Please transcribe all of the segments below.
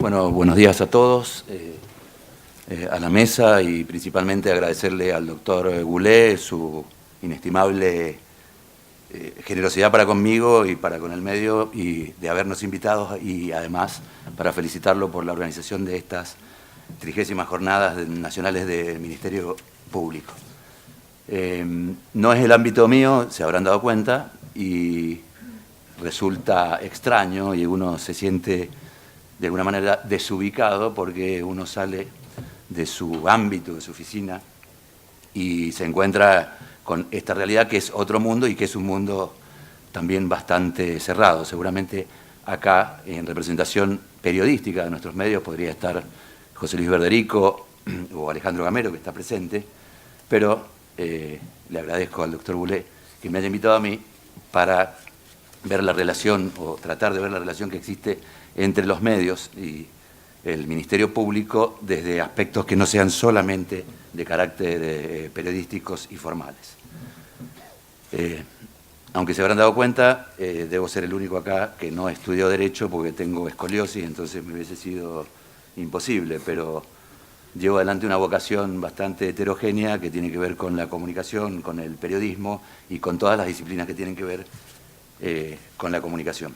Bueno, buenos días a todos, a la mesa, y principalmente agradecerle al doctor Goulet su inestimable generosidad para conmigo y para con el medio, y de habernos invitado, y además para felicitarlo por la organización de estas 30º Jornadas Nacionales del Ministerio Público. No es el ámbito mío, se habrán dado cuenta, y resulta extraño y uno se siente de alguna manera desubicado porque uno sale de su ámbito, de su oficina, y se encuentra con esta realidad que es otro mundo y que es un mundo también bastante cerrado. Seguramente acá, en representación periodística de nuestros medios, podría estar José Luis Verderico o Alejandro Gamero, que está presente, pero le agradezco al doctor Goulet que me haya invitado a mí para ver la relación, o tratar de ver la relación que existe entre los medios y el Ministerio Público desde aspectos que no sean solamente de carácter periodísticos y formales. Aunque se habrán dado cuenta, debo ser el único acá que no estudió Derecho porque tengo escoliosis, entonces me hubiese sido imposible, pero llevo adelante una vocación bastante heterogénea que tiene que ver con la comunicación, con el periodismo y con todas las disciplinas que tienen que ver con la comunicación.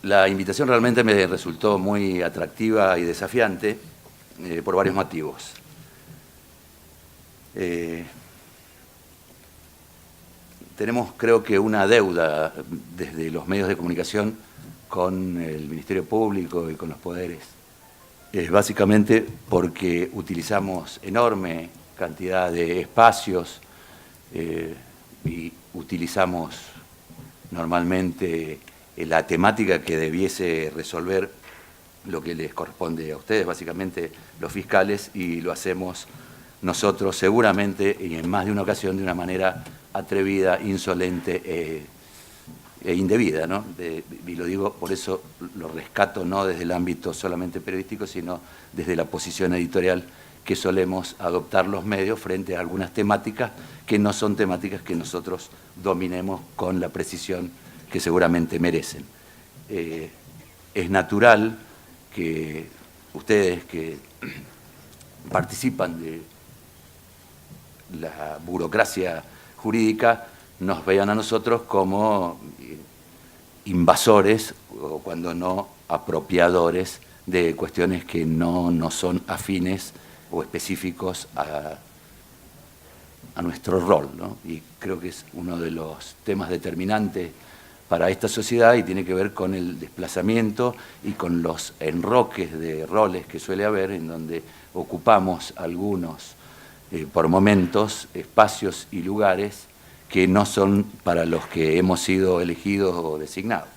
La invitación realmente me resultó muy atractiva y desafiante por varios motivos. Tenemos, creo que, una deuda desde los medios de comunicación con el Ministerio Público y con los poderes. Básicamente porque utilizamos enorme cantidad de espacios y utilizamos normalmente la temática que debiese resolver lo que les corresponde a ustedes, básicamente los fiscales, y lo hacemos nosotros seguramente y en más de una ocasión de una manera atrevida, insolente e indebida, ¿no? Y lo digo, por eso lo rescato no desde el ámbito solamente periodístico, sino desde la posición editorial que solemos adoptar los medios frente a algunas temáticas que no son temáticas que nosotros dominemos con la precisión que seguramente merecen. Es natural que ustedes que participan de la burocracia jurídica nos vean a nosotros como invasores o cuando no apropiadores de cuestiones que no son afines o específicos a nuestro rol, ¿no? Y creo que es uno de los temas determinantes para esta sociedad y tiene que ver con el desplazamiento y con los enroques de roles que suele haber, en donde ocupamos algunos, por momentos, espacios y lugares que no son para los que hemos sido elegidos o designados.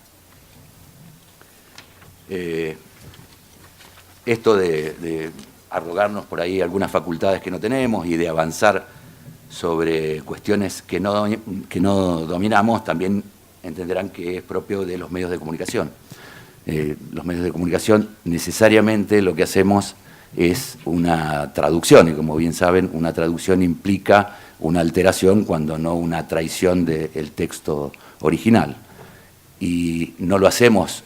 Esto de arrogarnos por ahí algunas facultades que no tenemos y de avanzar sobre cuestiones que no dominamos, también entenderán que es propio de los medios de comunicación. Los medios de comunicación necesariamente lo que hacemos es una traducción, y como bien saben, una traducción implica una alteración cuando no una traición del texto original. Y no lo hacemos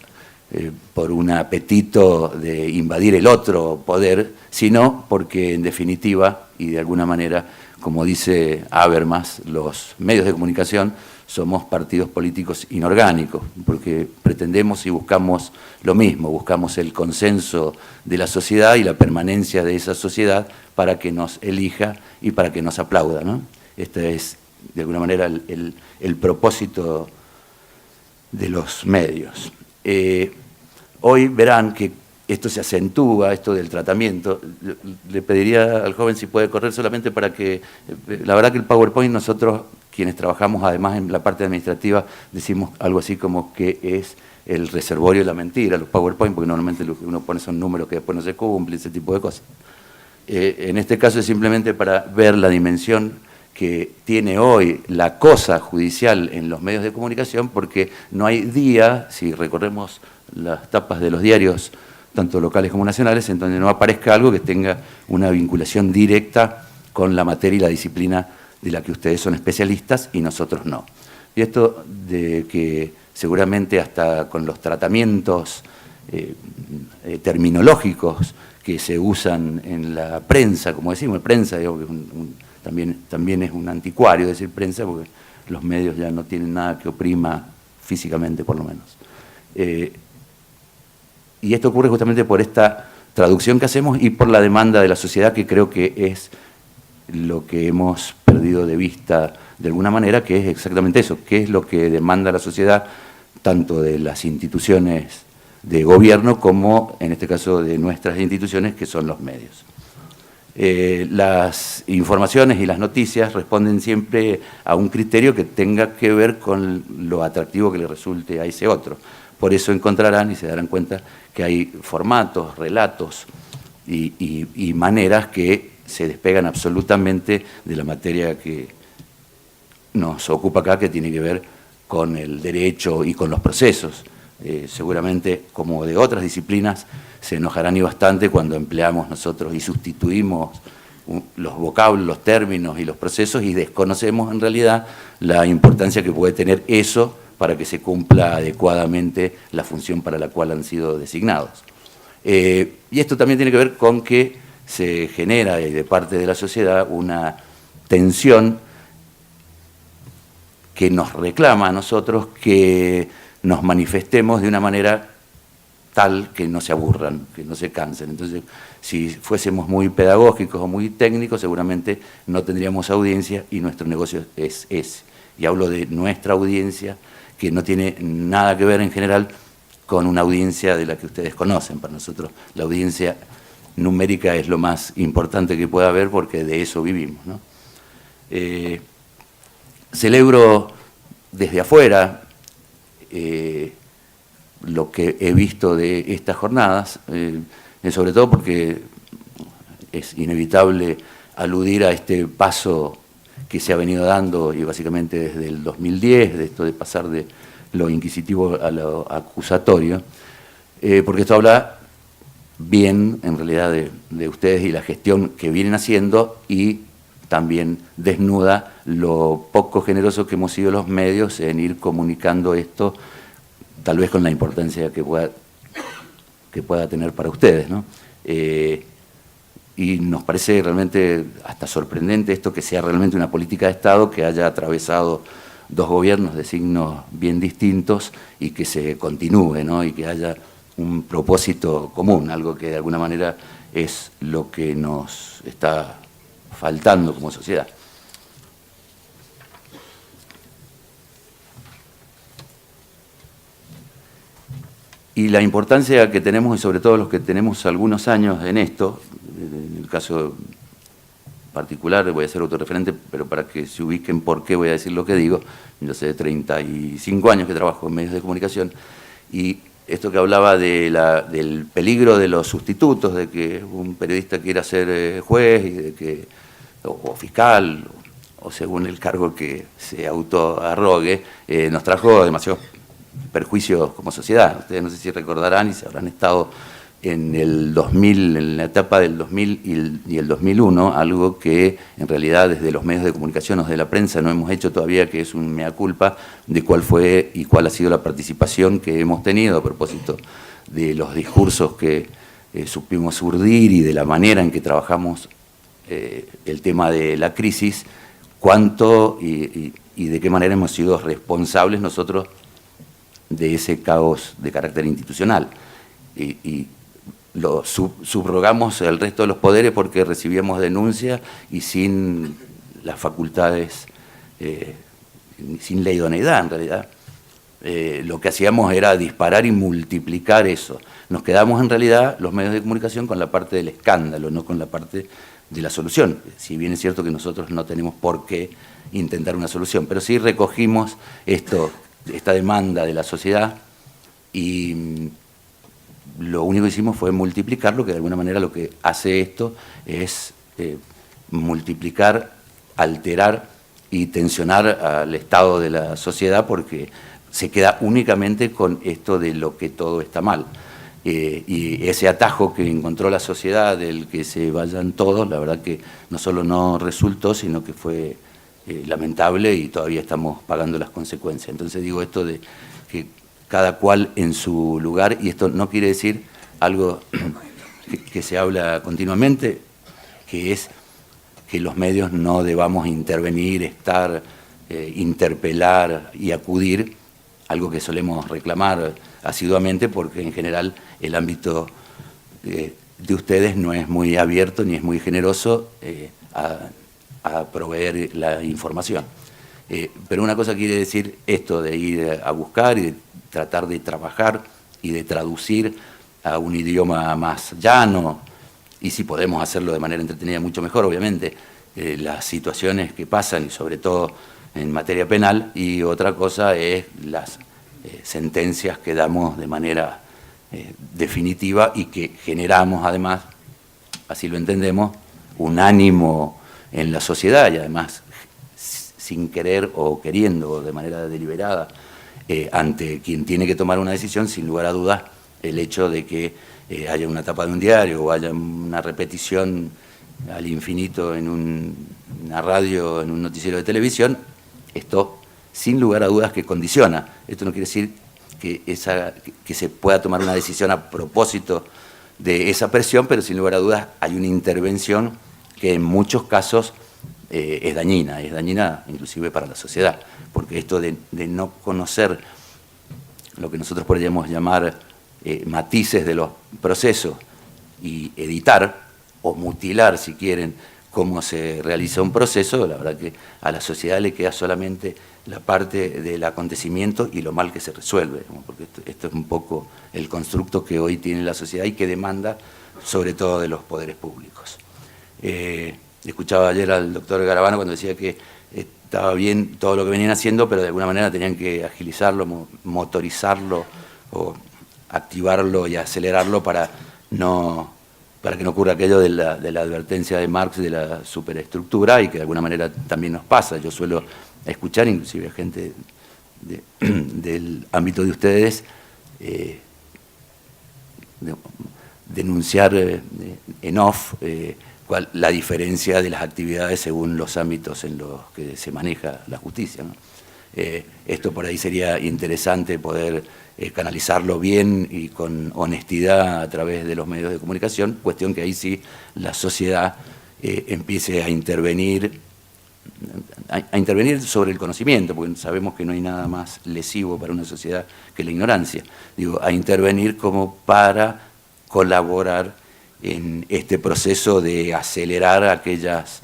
por un apetito de invadir el otro poder, sino porque en definitiva y de alguna manera, como dice Habermas, los medios de comunicación somos partidos políticos inorgánicos, porque pretendemos y buscamos lo mismo, buscamos el consenso de la sociedad y la permanencia de esa sociedad para que nos elija y para que nos aplauda, ¿no? Este es, de alguna manera, el propósito de los medios. Hoy verán que esto se acentúa, esto del tratamiento. Le pediría al joven si puede correr solamente para que... La verdad que el PowerPoint, nosotros, quienes trabajamos además en la parte administrativa, decimos algo así como que es el reservorio de la mentira, los PowerPoint, porque normalmente lo que uno pone son números que después no se cumplen, ese tipo de cosas. En este caso es simplemente para ver la dimensión que tiene hoy la cosa judicial en los medios de comunicación, porque no hay día, si recorremos las tapas de los diarios, tanto locales como nacionales, en donde no aparezca algo que tenga una vinculación directa con la materia y la disciplina de la que ustedes son especialistas y nosotros no. Y esto de que seguramente hasta con los tratamientos terminológicos que se usan en la prensa, como decimos, prensa, digo, que también es un anticuario decir prensa, porque los medios ya no tienen nada que oprima físicamente, por lo menos. Y esto ocurre justamente por esta traducción que hacemos y por la demanda de la sociedad, que creo que es lo que hemos perdido de vista de alguna manera, que es exactamente eso, qué es lo que demanda la sociedad, tanto de las instituciones de gobierno como, en este caso, de nuestras instituciones, que son los medios. Las informaciones y las noticias responden siempre a un criterio que tenga que ver con lo atractivo que le resulte a ese otro. Por eso encontrarán y se darán cuenta que hay formatos, relatos y maneras que se despegan absolutamente de la materia que nos ocupa acá, que tiene que ver con el derecho y con los procesos. Seguramente, como de otras disciplinas, se enojarán y bastante cuando empleamos nosotros y sustituimos los vocablos, los términos y los procesos y desconocemos en realidad la importancia que puede tener eso para que se cumpla adecuadamente la función para la cual han sido designados. Y esto también tiene que ver con que se genera de parte de la sociedad una tensión que nos reclama a nosotros que nos manifestemos de una manera tal que no se aburran, que no se cansen. Entonces, si fuésemos muy pedagógicos o muy técnicos, seguramente no tendríamos audiencia y nuestro negocio es ese. Y hablo de nuestra audiencia, que no tiene nada que ver en general con una audiencia de la que ustedes conocen. Para nosotros la audiencia numérica es lo más importante que pueda haber porque de eso vivimos, ¿no? Celebro desde afuera lo que he visto de estas jornadas, sobre todo porque es inevitable aludir a este paso que se ha venido dando, y básicamente desde el 2010, de esto de pasar de lo inquisitivo a lo acusatorio, porque esto habla bien, en realidad, de ustedes y la gestión que vienen haciendo, y también desnuda lo poco generoso que hemos sido los medios en ir comunicando esto, tal vez con la importancia que pueda tener para ustedes, ¿no? Y nos parece realmente hasta sorprendente esto, que sea realmente una política de Estado que haya atravesado dos gobiernos de signos bien distintos y que se continúe, ¿no? Y que haya un propósito común, algo que de alguna manera es lo que nos está faltando como sociedad. Y la importancia que tenemos, y sobre todo los que tenemos algunos años en esto, en el caso particular voy a ser autorreferente, pero para que se ubiquen por qué voy a decir lo que digo, yo hace 35 años que trabajo en medios de comunicación, y esto que hablaba del peligro de los sustitutos, de que un periodista quiera ser juez y de que, o fiscal, o según el cargo que se autoarrogue, nos trajo demasiados perjuicios como sociedad. Ustedes no sé si recordarán y se habrán estado en el 2000, en la etapa del 2000 y el 2001, algo que en realidad desde los medios de comunicación o de la prensa no hemos hecho todavía, que es un mea culpa de cuál fue y cuál ha sido la participación que hemos tenido a propósito de los discursos que supimos urdir y de la manera en que trabajamos el tema de la crisis, cuánto y de qué manera hemos sido responsables nosotros de ese caos de carácter institucional. Y lo subrogamos al resto de los poderes porque recibíamos denuncias y sin las facultades, sin la idoneidad en realidad. Lo que hacíamos era disparar y multiplicar eso. Nos quedamos en realidad los medios de comunicación con la parte del escándalo, no con la parte de la solución. Si bien es cierto que nosotros no tenemos por qué intentar una solución, pero sí recogimos esta demanda de la sociedad y lo único que hicimos fue multiplicarlo, que de alguna manera lo que hace esto es multiplicar, alterar y tensionar al estado de la sociedad, porque se queda únicamente con esto de lo que todo está mal. Y ese atajo que encontró la sociedad del que se vayan todos, la verdad que no solo no resultó, sino que fue lamentable y todavía estamos pagando las consecuencias. Entonces digo esto de que cada cual en su lugar, y esto no quiere decir algo que se habla continuamente, que es que los medios no debamos intervenir, estar, interpelar y acudir, algo que solemos reclamar asiduamente, porque en general el ámbito de ustedes no es muy abierto ni es muy generoso a proveer la información. Pero una cosa quiere decir esto de ir a buscar y de tratar de trabajar y de traducir a un idioma más llano, y si podemos hacerlo de manera entretenida mucho mejor, obviamente, las situaciones que pasan, y sobre todo en materia penal, y otra cosa es las sentencias que damos de manera definitiva y que generamos además, así lo entendemos, un ánimo en la sociedad, y además sin querer o queriendo o de manera deliberada, ante quien tiene que tomar una decisión, sin lugar a dudas, el hecho de que haya una tapa de un diario o haya una repetición al infinito en una radio, en un noticiero de televisión, esto sin lugar a dudas que condiciona. Esto no quiere decir que se pueda tomar una decisión a propósito de esa presión, pero sin lugar a dudas hay una intervención que en muchos casos es dañina inclusive para la sociedad, porque esto de no conocer lo que nosotros podríamos llamar matices de los procesos y editar o mutilar, si quieren, cómo se realiza un proceso, la verdad que a la sociedad le queda solamente la parte del acontecimiento y lo mal que se resuelve, ¿no? Porque esto es un poco el constructo que hoy tiene la sociedad y que demanda sobre todo de los poderes públicos. Escuchaba ayer al doctor Garabano cuando decía que estaba bien todo lo que venían haciendo, pero de alguna manera tenían que agilizarlo, motorizarlo o activarlo y acelerarlo para que no ocurra aquello de la advertencia de Marx de la superestructura, y que de alguna manera también nos pasa. Yo suelo escuchar inclusive a gente del ámbito de ustedes denunciar en off la diferencia de las actividades según los ámbitos en los que se maneja la justicia, ¿no? Esto por ahí sería interesante poder canalizarlo bien y con honestidad a través de los medios de comunicación, cuestión que ahí sí la sociedad empiece a intervenir sobre el conocimiento, porque sabemos que no hay nada más lesivo para una sociedad que la ignorancia. Digo, a intervenir como para colaborar en este proceso de acelerar aquellos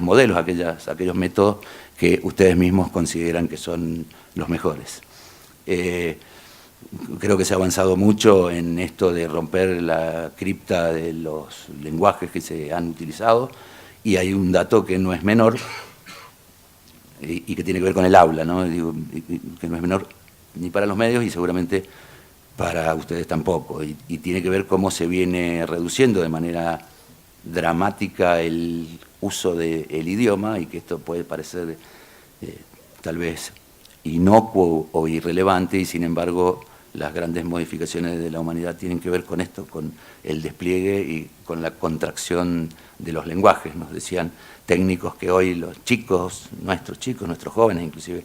modelos, aquellos métodos que ustedes mismos consideran que son los mejores. Creo que se ha avanzado mucho en esto de romper la cripta de los lenguajes que se han utilizado, y hay un dato que no es menor y que tiene que ver con el habla, ¿no? Digo, que no es menor ni para los medios y seguramente para ustedes tampoco, y tiene que ver cómo se viene reduciendo de manera dramática el uso del idioma, y que esto puede parecer tal vez inocuo o irrelevante, y sin embargo las grandes modificaciones de la humanidad tienen que ver con esto, con el despliegue y con la contracción de los lenguajes. Nos decían técnicos que hoy los chicos, nuestros jóvenes, inclusive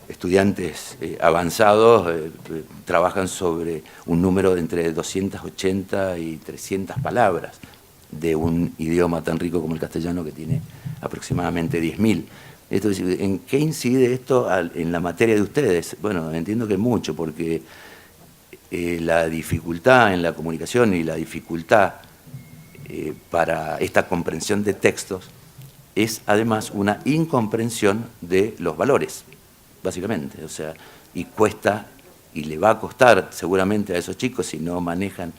estudiantes avanzados, trabajan sobre un número de entre 280 y 300 palabras de un idioma tan rico como el castellano, que tiene aproximadamente 10.000. Entonces, ¿en qué incide esto en la materia de ustedes? Bueno, entiendo que mucho, porque la dificultad en la comunicación y la dificultad para esta comprensión de textos es además una incomprensión de los valores, básicamente. O sea, y cuesta, y le va a costar seguramente a esos chicos, si no manejan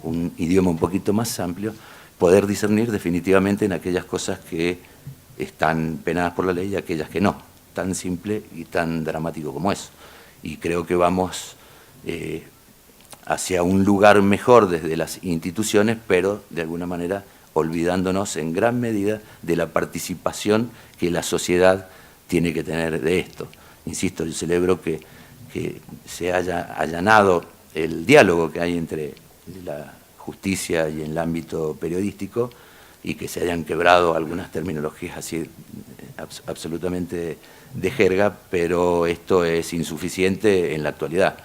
un idioma un poquito más amplio, poder discernir definitivamente en aquellas cosas que están penadas por la ley y aquellas que no, tan simple y tan dramático como eso. Y creo que vamos hacia un lugar mejor desde las instituciones, pero de alguna manera olvidándonos en gran medida de la participación que la sociedad tiene que tener de esto. Insisto, yo celebro que se haya allanado el diálogo que hay entre la justicia y el ámbito periodístico, y que se hayan quebrado algunas terminologías así absolutamente de jerga, pero esto es insuficiente en la actualidad.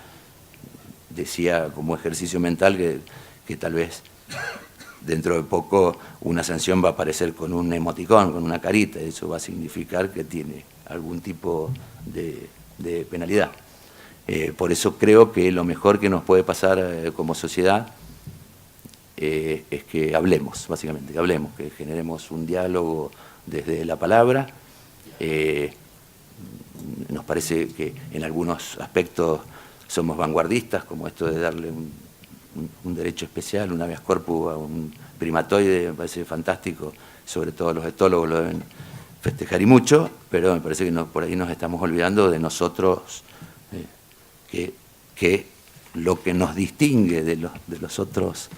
Decía como ejercicio mental que tal vez dentro de poco una sanción va a aparecer con un emoticón, con una carita, eso va a significar que tiene algún tipo de penalidad. Por eso creo que lo mejor que nos puede pasar como sociedad es que hablemos, básicamente, que hablemos, que generemos un diálogo desde la palabra. Nos parece que en algunos aspectos somos vanguardistas, como esto de darle un derecho especial, un habeas corpus a un primatoide, me parece fantástico, sobre todo los etólogos lo deben festejar y mucho, pero me parece que por ahí nos estamos olvidando de nosotros, que lo que nos distingue de las otras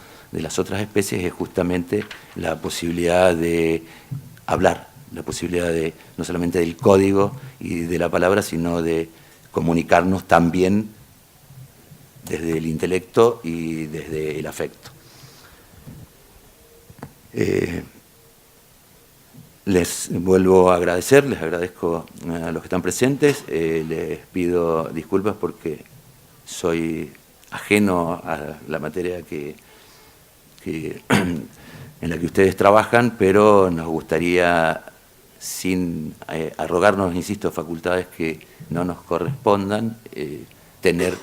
especies es justamente la posibilidad de hablar, la posibilidad de no solamente del código y de la palabra, sino de comunicarnos también desde el intelecto y desde el afecto. Les vuelvo a agradecer, les agradezco a los que están presentes, les pido disculpas porque soy ajeno a la materia en la que ustedes trabajan, pero nos gustaría, sin arrogarnos, insisto, facultades que no nos correspondan, tener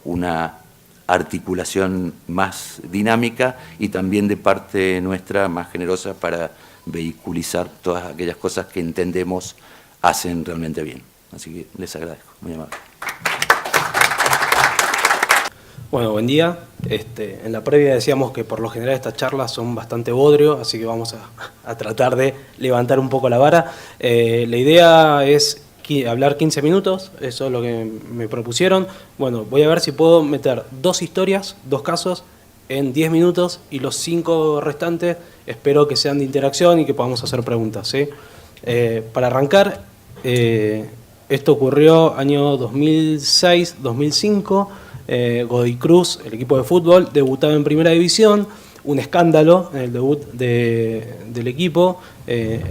una articulación más dinámica y también de parte nuestra más generosa para vehiculizar todas aquellas cosas que entendemos hacen realmente bien. Así que les agradezco, muy amable. Bueno, buen día. En la previa decíamos que por lo general estas charlas son bastante bodrio, así que vamos a tratar de levantar un poco la vara. La idea es hablar 15 minutos, eso es lo que me propusieron. Bueno, voy a ver si puedo meter 2 historias, 2 casos, en 10 minutos y los 5 restantes espero que sean de interacción y que podamos hacer preguntas, ¿sí? Para arrancar, esto ocurrió año 2006-2005, Godoy Cruz, el equipo de fútbol, debutaba en Primera División, un escándalo en el debut del equipo,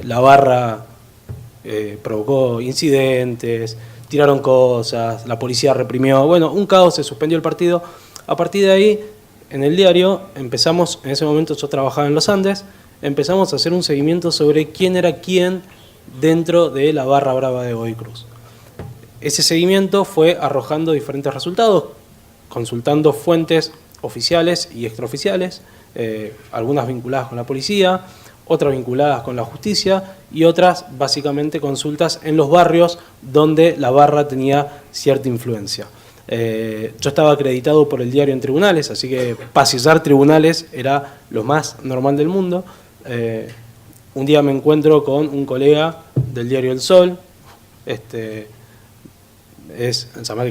la barra provocó incidentes, tiraron cosas, la policía reprimió, bueno, un caos, se suspendió el partido. A partir de ahí, en el diario, empezamos, en ese momento yo trabajaba en los Andes, empezamos a hacer un seguimiento sobre quién era quién dentro de la barra brava de Godoy Cruz. Ese seguimiento fue arrojando diferentes resultados, consultando fuentes oficiales y extraoficiales, algunas vinculadas con la policía, otras vinculadas con la justicia y otras básicamente consultas en los barrios donde la barra tenía cierta influencia. Yo estaba acreditado por el diario en tribunales, así que pasillar tribunales era lo más normal del mundo. Un día me encuentro con un colega del diario El Sol,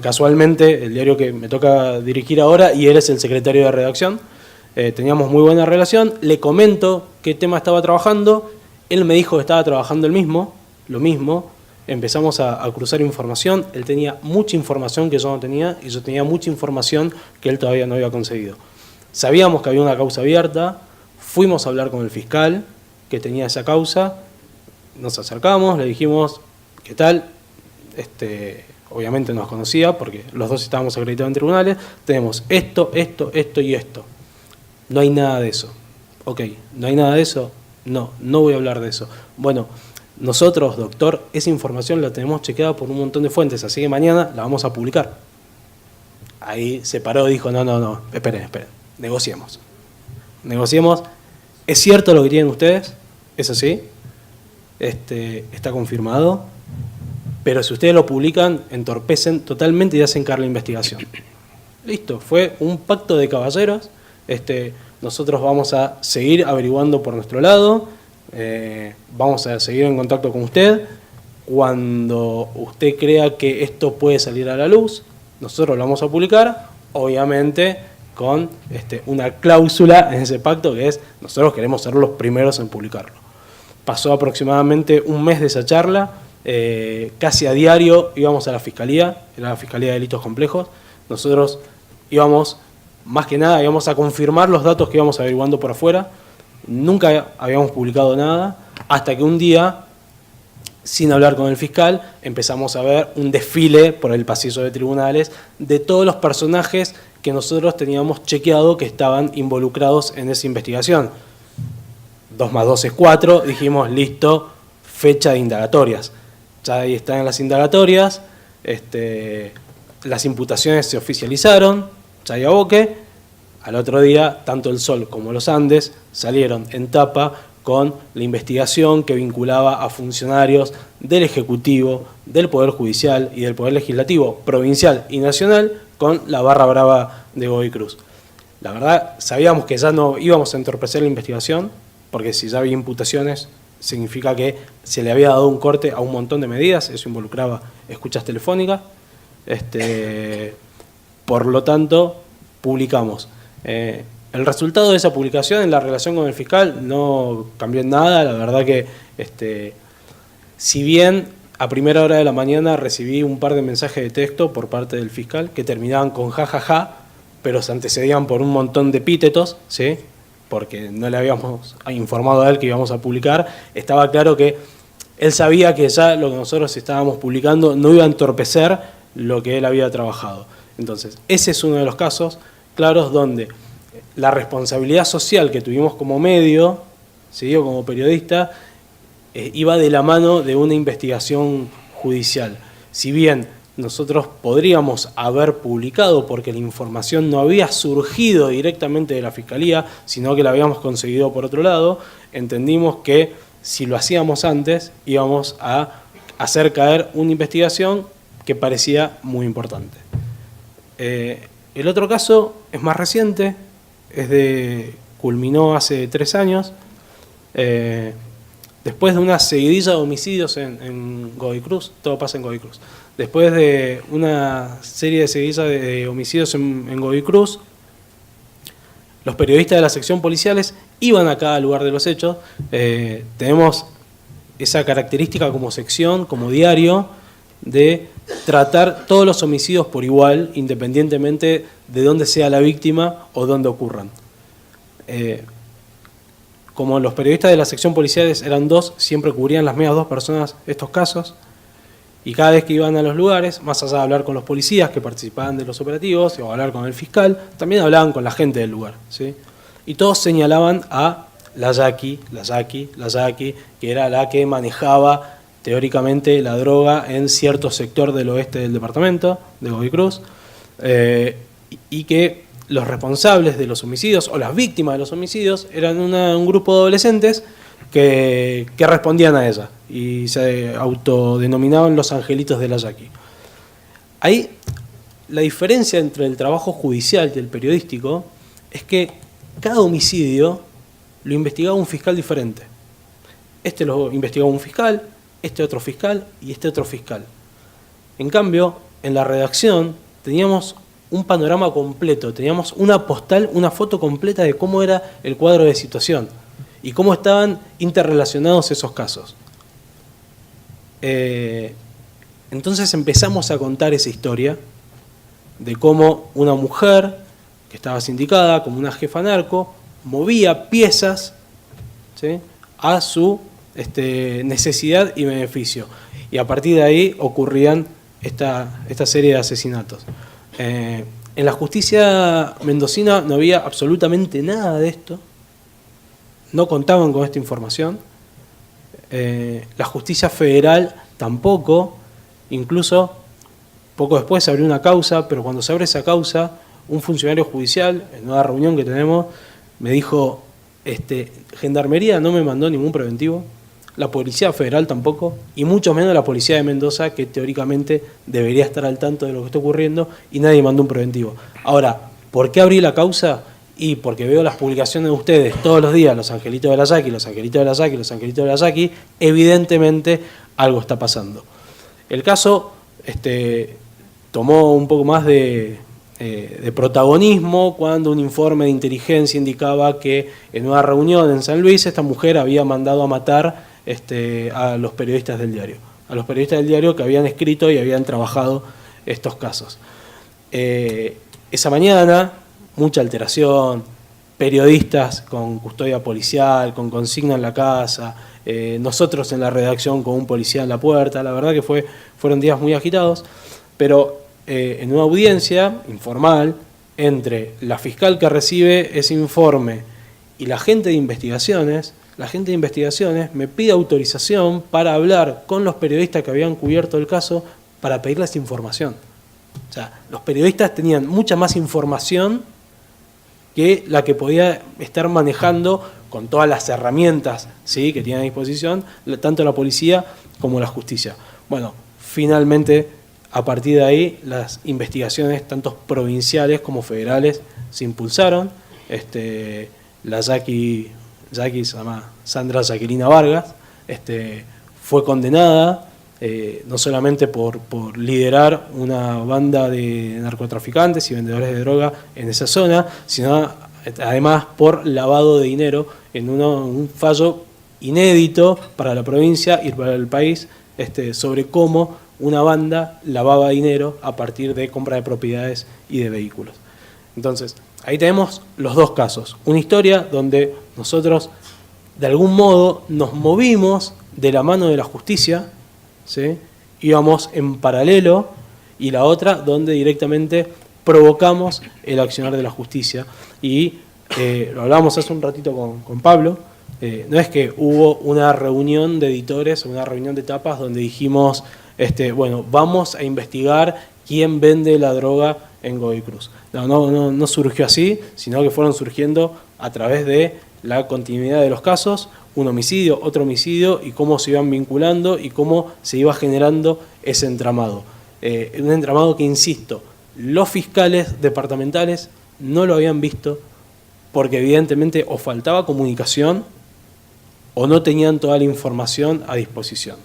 casualmente el diario que me toca dirigir ahora, y él es el secretario de redacción. Teníamos muy buena relación, le comento qué tema estaba trabajando, él me dijo que estaba trabajando lo mismo, empezamos a cruzar información, él tenía mucha información que yo no tenía y yo tenía mucha información que él todavía no había conseguido. Sabíamos que había una causa abierta, fuimos a hablar con el fiscal que tenía esa causa, nos acercamos, le dijimos, ¿qué tal? Obviamente nos conocía porque los dos estábamos acreditados en tribunales, tenemos esto y esto. No hay nada de eso. Ok, ¿no hay nada de eso? No voy a hablar de eso. Bueno, nosotros, doctor, esa información la tenemos chequeada por un montón de fuentes, así que mañana la vamos a publicar. Ahí se paró y dijo, no, esperen, negociemos. ¿Es cierto lo que tienen ustedes? ¿Es así? Está confirmado. Pero si ustedes lo publican, entorpecen totalmente y hacen caer la investigación. Listo, fue un pacto de caballeros. Nosotros vamos a seguir averiguando por nuestro lado, vamos a seguir en contacto con usted. Cuando usted crea que esto puede salir a la luz, nosotros lo vamos a publicar, obviamente con una cláusula en ese pacto que es, nosotros queremos ser los primeros en publicarlo. Pasó aproximadamente un mes de esa charla, casi a diario íbamos a la Fiscalía, era la Fiscalía de Delitos Complejos, nosotros íbamos, más que nada, íbamos a confirmar los datos que íbamos averiguando por afuera. Nunca habíamos publicado nada, hasta que un día, sin hablar con el fiscal, empezamos a ver un desfile por el pasillo de tribunales de todos los personajes que nosotros teníamos chequeado que estaban involucrados en esa investigación. 2 más 2 es 4, dijimos, listo, fecha de indagatorias. Ya ahí están las indagatorias, las imputaciones se oficializaron, ya hay aboque. Al otro día, tanto el Sol como los Andes salieron en tapa con la investigación que vinculaba a funcionarios del Ejecutivo, del Poder Judicial y del Poder Legislativo provincial y nacional con la barra brava de Godoy Cruz. La verdad, sabíamos que ya no íbamos a entorpecer la investigación, porque si ya había imputaciones, significa que se le había dado un corte a un montón de medidas, eso involucraba escuchas telefónicas. Por lo tanto, publicamos. El resultado de esa publicación en la relación con el fiscal no cambió en nada. La verdad que, si bien a primera hora de la mañana recibí un par de mensajes de texto por parte del fiscal que terminaban con jajaja, pero se antecedían por un montón de epítetos, ¿sí? Porque no le habíamos informado a él que íbamos a publicar, estaba claro que él sabía que ya lo que nosotros estábamos publicando no iba a entorpecer lo que él había trabajado. Entonces, ese es uno de los casos claros donde la responsabilidad social que tuvimos como medio, ¿sí?, o como periodista, iba de la mano de una investigación judicial. Si bien nosotros podríamos haber publicado porque la información no había surgido directamente de la Fiscalía, sino que la habíamos conseguido por otro lado, entendimos que si lo hacíamos antes íbamos a hacer caer una investigación que parecía muy importante. El otro caso es más reciente, culminó hace 3 años, después de una seguidilla de homicidios en Godoy Cruz, todo pasa en Godoy Cruz. Después de una serie de seguidillas de homicidios en Godoy Cruz, los periodistas de las secciones policiales iban a cada lugar de los hechos. Tenemos esa característica como sección, como diario, de tratar todos los homicidios por igual, independientemente de dónde sea la víctima o dónde ocurran. Como los periodistas de la sección policiales eran 2, siempre cubrían las mismas 2 personas estos casos, y cada vez que iban a los lugares, más allá de hablar con los policías que participaban de los operativos o hablar con el fiscal, también hablaban con la gente del lugar, ¿sí? Y todos señalaban a la Yaqui, que era la que manejaba teóricamente la droga en cierto sector del oeste del departamento de Godoy Cruz, y que los responsables de los homicidios o las víctimas de los homicidios eran un grupo de adolescentes que respondían a ella y se autodenominaban los angelitos de la Yaqui. Ahí la diferencia entre el trabajo judicial y el periodístico es que cada homicidio lo investigaba un fiscal diferente. Este lo investigaba un fiscal, este otro fiscal y este otro fiscal. En cambio, en la redacción teníamos un panorama completo, teníamos una postal, una foto completa de cómo era el cuadro de situación y cómo estaban interrelacionados esos casos. Entonces empezamos a contar esa historia de cómo una mujer que estaba sindicada como una jefa narco movía piezas, ¿sí?, a su necesidad y beneficio. Y a partir de ahí ocurrían esta serie de asesinatos. En la justicia mendocina no había absolutamente nada de esto, no contaban con esta información. La justicia federal tampoco, incluso poco después se abrió una causa, pero cuando se abre esa causa, un funcionario judicial, en una reunión que tenemos, me dijo, Gendarmería no me mandó ningún preventivo, la Policía Federal tampoco, y mucho menos la Policía de Mendoza, que teóricamente debería estar al tanto de lo que está ocurriendo, y nadie mandó un preventivo. Ahora, ¿por qué abrí la causa? Y porque veo las publicaciones de ustedes todos los días, los angelitos de la Yaqui, los angelitos de la Yaqui, los angelitos de la Yaqui, evidentemente algo está pasando. El caso tomó un poco más de protagonismo cuando un informe de inteligencia indicaba que en una reunión en San Luis esta mujer había mandado a matar a los periodistas del diario, que habían escrito y habían trabajado estos casos. Esa mañana, mucha alteración, periodistas con custodia policial, con consigna en la casa, nosotros en la redacción con un policía en la puerta. La verdad que fueron días muy agitados, pero en una audiencia informal entre la fiscal que recibe ese informe y la gente de investigaciones me pide autorización para hablar con los periodistas que habían cubierto el caso para pedirles información. O sea, los periodistas tenían mucha más información que la que podía estar manejando con todas las herramientas, ¿sí?, que tiene a disposición tanto la policía como la justicia. Bueno, finalmente, a partir de ahí, las investigaciones, tanto provinciales como federales, se impulsaron. La Jackie se llama Sandra Jacquelina Vargas, fue condenada no solamente por liderar una banda de narcotraficantes y vendedores de droga en esa zona, sino además por lavado de dinero en un fallo inédito para la provincia y para el país, sobre cómo una banda lavaba dinero a partir de compra de propiedades y de vehículos. Entonces, ahí tenemos los dos casos. Una historia donde nosotros, de algún modo, nos movimos de la mano de la justicia, ¿sí?, íbamos en paralelo, y la otra donde directamente provocamos el accionar de la justicia. Y lo hablábamos hace un ratito con Pablo, no es que hubo una reunión de editores, una reunión de tapas donde dijimos, bueno, vamos a investigar quién vende la droga en Godoy Cruz. No surgió así, sino que fueron surgiendo a través de la continuidad de los casos, un homicidio, otro homicidio, y cómo se iban vinculando y cómo se iba generando ese entramado. Un entramado que, insisto, los fiscales departamentales no lo habían visto porque evidentemente o faltaba comunicación o no tenían toda la información a disposición.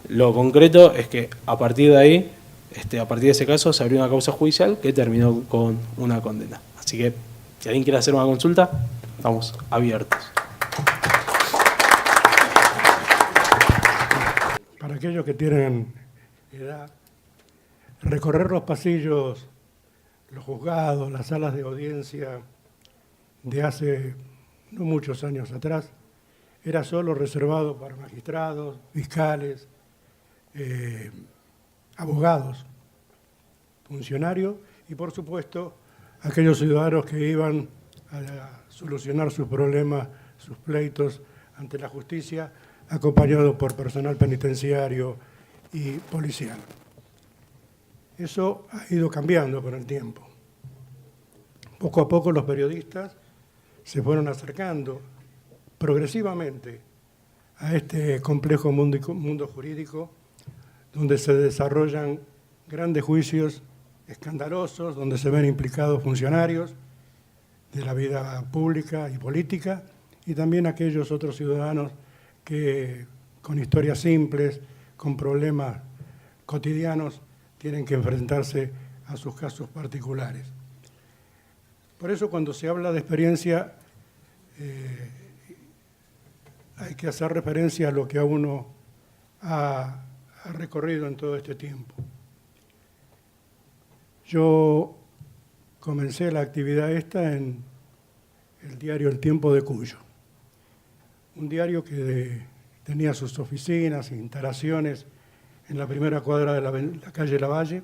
Lo concreto es que a partir de ahí, a partir de ese caso, se abrió una causa judicial que terminó con una condena. Así que, si alguien quiere hacer una consulta, estamos abiertos. Para aquellos que tienen edad, recorrer los pasillos, los juzgados, las salas de audiencia de hace no muchos años atrás, era solo reservado para magistrados, fiscales, abogados, funcionarios y, por supuesto, aquellos ciudadanos que iban a solucionar sus problemas, sus pleitos ante la justicia, acompañados por personal penitenciario y policial. Eso ha ido cambiando con el tiempo. Poco a poco los periodistas se fueron acercando progresivamente a este complejo mundo jurídico, donde se desarrollan grandes juicios escandalosos, donde se ven implicados funcionarios de la vida pública y política, y también aquellos otros ciudadanos que con historias simples, con problemas cotidianos, tienen que enfrentarse a sus casos particulares. Por eso, cuando se habla de experiencia, hay que hacer referencia a lo que a uno ha recorrido en todo este tiempo. Yo comencé la actividad esta en el diario El Tiempo de Cuyo, un diario que tenía sus oficinas e instalaciones en la primera cuadra de la calle Lavalle,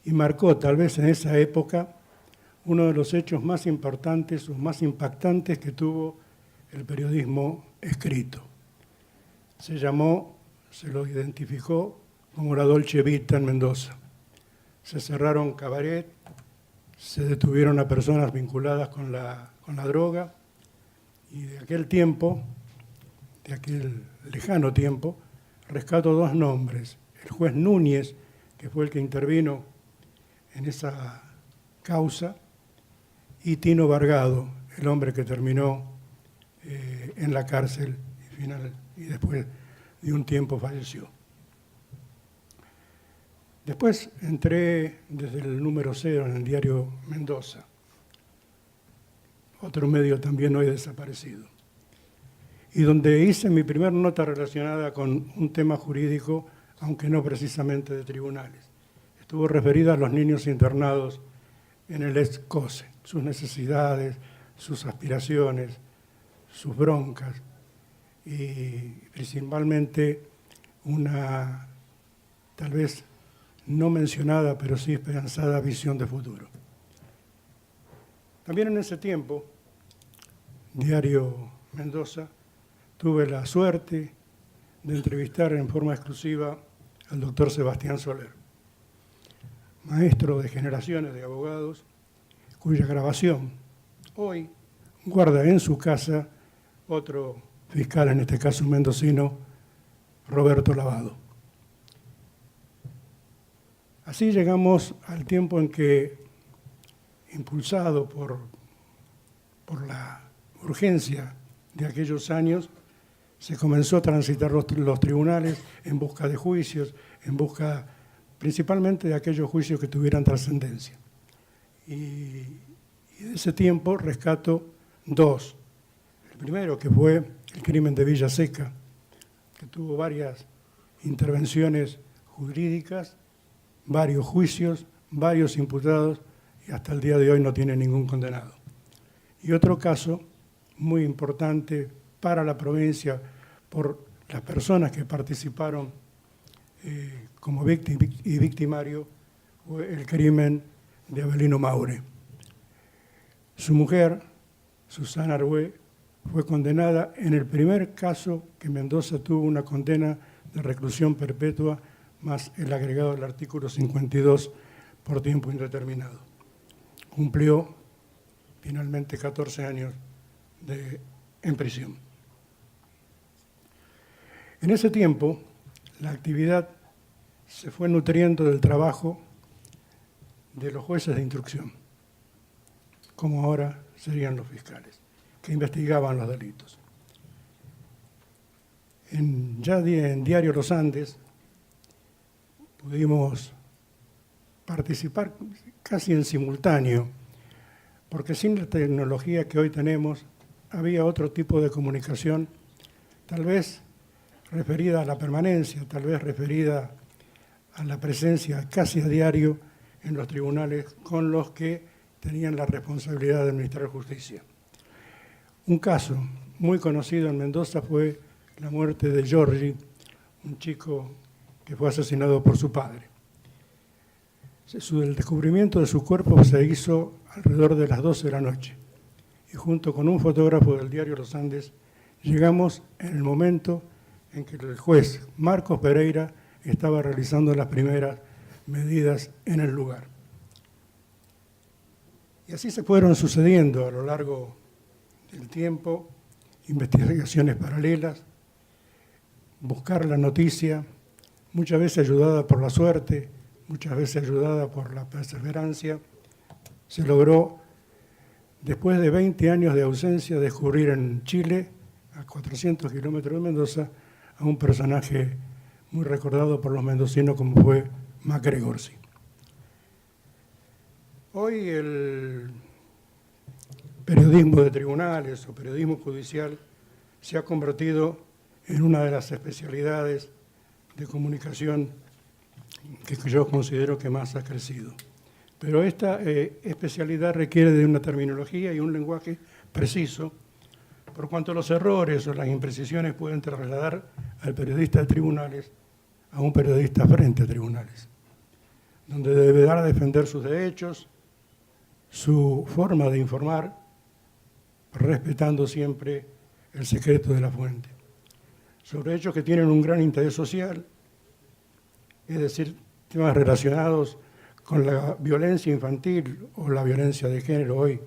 y marcó, tal vez en esa época, uno de los hechos más importantes o más impactantes que tuvo el periodismo escrito. Se lo identificó como la Dolce Vita en Mendoza. Se cerraron cabaret, se detuvieron a personas vinculadas con la droga, y de aquel tiempo, de aquel lejano tiempo, rescato dos nombres: el juez Núñez, que fue el que intervino en esa causa, y Tino Vargado, el hombre que terminó en la cárcel y después de un tiempo falleció. Después entré desde el número 0 en el diario Mendoza, otro medio también hoy desaparecido, y donde hice mi primera nota relacionada con un tema jurídico, aunque no precisamente de tribunales. Estuvo referida a los niños internados en el ex-COSE, sus necesidades, sus aspiraciones, sus broncas y principalmente una tal vez no mencionada, pero sí esperanzada visión de futuro. También en ese tiempo, Diario Mendoza, tuve la suerte de entrevistar en forma exclusiva al doctor Sebastián Soler, maestro de generaciones de abogados, cuya grabación hoy guarda en su casa otro fiscal, en este caso mendocino, Roberto Lavado. Así llegamos al tiempo en que, impulsado por la urgencia de aquellos años, se comenzó a transitar los tribunales en busca de juicios, en busca principalmente de aquellos juicios que tuvieran trascendencia. Y de ese tiempo rescato dos. El primero, que fue el crimen de Villa Seca, que tuvo varias intervenciones jurídicas, varios juicios, varios imputados, y hasta el día de hoy no tiene ningún condenado. Y otro caso muy importante para la provincia por las personas que participaron como víctima y victimario fue el crimen de Avelino Maure. Su mujer, Susana Arbué, fue condenada en el primer caso que Mendoza tuvo una condena de reclusión perpetua más el agregado del artículo 52 por tiempo indeterminado. Cumplió finalmente 14 años en prisión. En ese tiempo, la actividad se fue nutriendo del trabajo de los jueces de instrucción, como ahora serían los fiscales, que investigaban los delitos. En Diario Los Andes pudimos participar casi en simultáneo, porque sin la tecnología que hoy tenemos, había otro tipo de comunicación, tal vez referida a la permanencia, tal vez referida a la presencia casi a diario en los tribunales con los que tenían la responsabilidad de administrar justicia. Un caso muy conocido en Mendoza fue la muerte de Giorgi, un chico que fue asesinado por su padre. El descubrimiento de su cuerpo se hizo alrededor de las 12 de la noche y junto con un fotógrafo del Diario Los Andes llegamos en el momento en que el juez Marcos Pereira estaba realizando las primeras medidas en el lugar. Y así se fueron sucediendo a lo largo del tiempo investigaciones paralelas, buscar la noticia, muchas veces ayudada por la suerte, muchas veces ayudada por la perseverancia. Se logró, después de 20 años de ausencia, descubrir en Chile, a 400 kilómetros de Mendoza, a un personaje muy recordado por los mendocinos como fue MacGregorcy. Hoy el periodismo de tribunales o periodismo judicial se ha convertido en una de las especialidades de comunicación que yo considero que más ha crecido. Pero esta especialidad requiere de una terminología y un lenguaje preciso, por cuanto los errores o las imprecisiones pueden trasladar al periodista de tribunales a un periodista frente a tribunales, donde deberá defender sus derechos, su forma de informar, respetando siempre el secreto de la fuente, sobre hechos que tienen un gran interés social, es decir, temas relacionados con la violencia infantil o la violencia de género hoy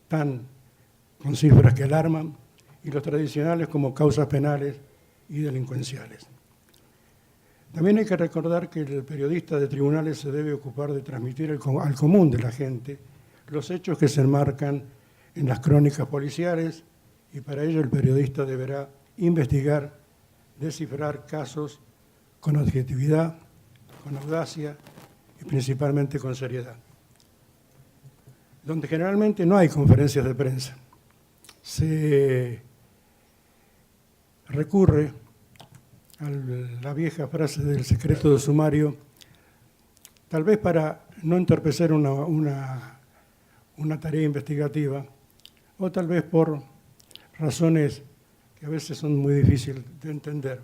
con cifras que alarman, y los tradicionales como causas penales y delincuenciales. También hay que recordar que el periodista de tribunales se debe ocupar de transmitir al común de la gente los hechos que se enmarcan en las crónicas policiales, y para ello el periodista deberá investigar, descifrar casos con objetividad, con audacia y principalmente con seriedad. Donde generalmente no hay conferencias de prensa, se recurre a la vieja frase del secreto de sumario, tal vez para no entorpecer una tarea investigativa, o tal vez por razones que a veces son muy difíciles de entender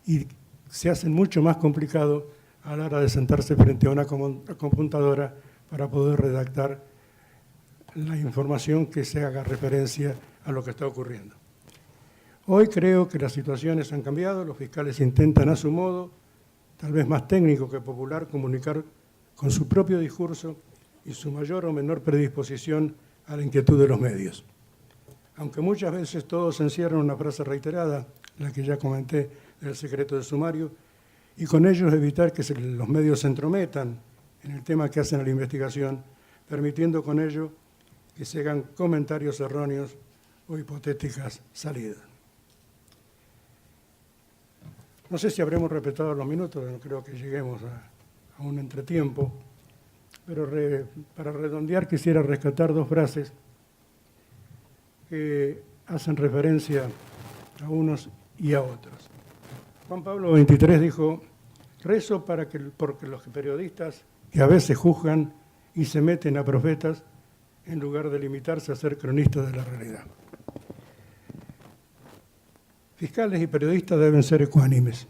y se hacen mucho más complicado a la hora de sentarse frente a una computadora para poder redactar la información que se haga referencia a lo que está ocurriendo. Hoy creo que las situaciones han cambiado, los fiscales intentan a su modo, tal vez más técnico que popular, comunicar con su propio discurso y su mayor o menor predisposición a la inquietud de los medios. Aunque muchas veces todos encierran una frase reiterada, la que ya comenté del secreto de sumario, y con ello evitar que los medios se entrometan en el tema que hacen a la investigación, permitiendo con ello que se hagan comentarios erróneos o hipotéticas salidas. No sé si habremos respetado los minutos, no creo que lleguemos a un entretiempo, pero para redondear quisiera rescatar dos frases que hacen referencia a unos y a otros. Juan Pablo XXIII dijo: rezo porque los periodistas que a veces juzgan y se meten a profetas en lugar de limitarse a ser cronistas de la realidad. Fiscales y periodistas deben ser ecuánimes,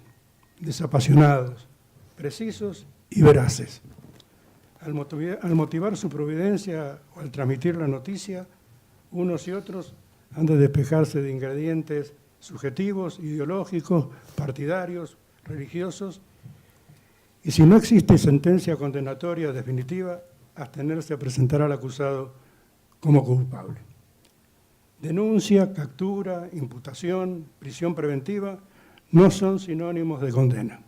desapasionados, precisos y veraces. Al motivar su providencia o al transmitir la noticia, unos y otros han de despejarse de ingredientes subjetivos, ideológicos, partidarios, religiosos, y si no existe sentencia condenatoria definitiva, abstenerse a presentar al acusado como culpable. Denuncia, captura, imputación, prisión preventiva no son sinónimos de condena,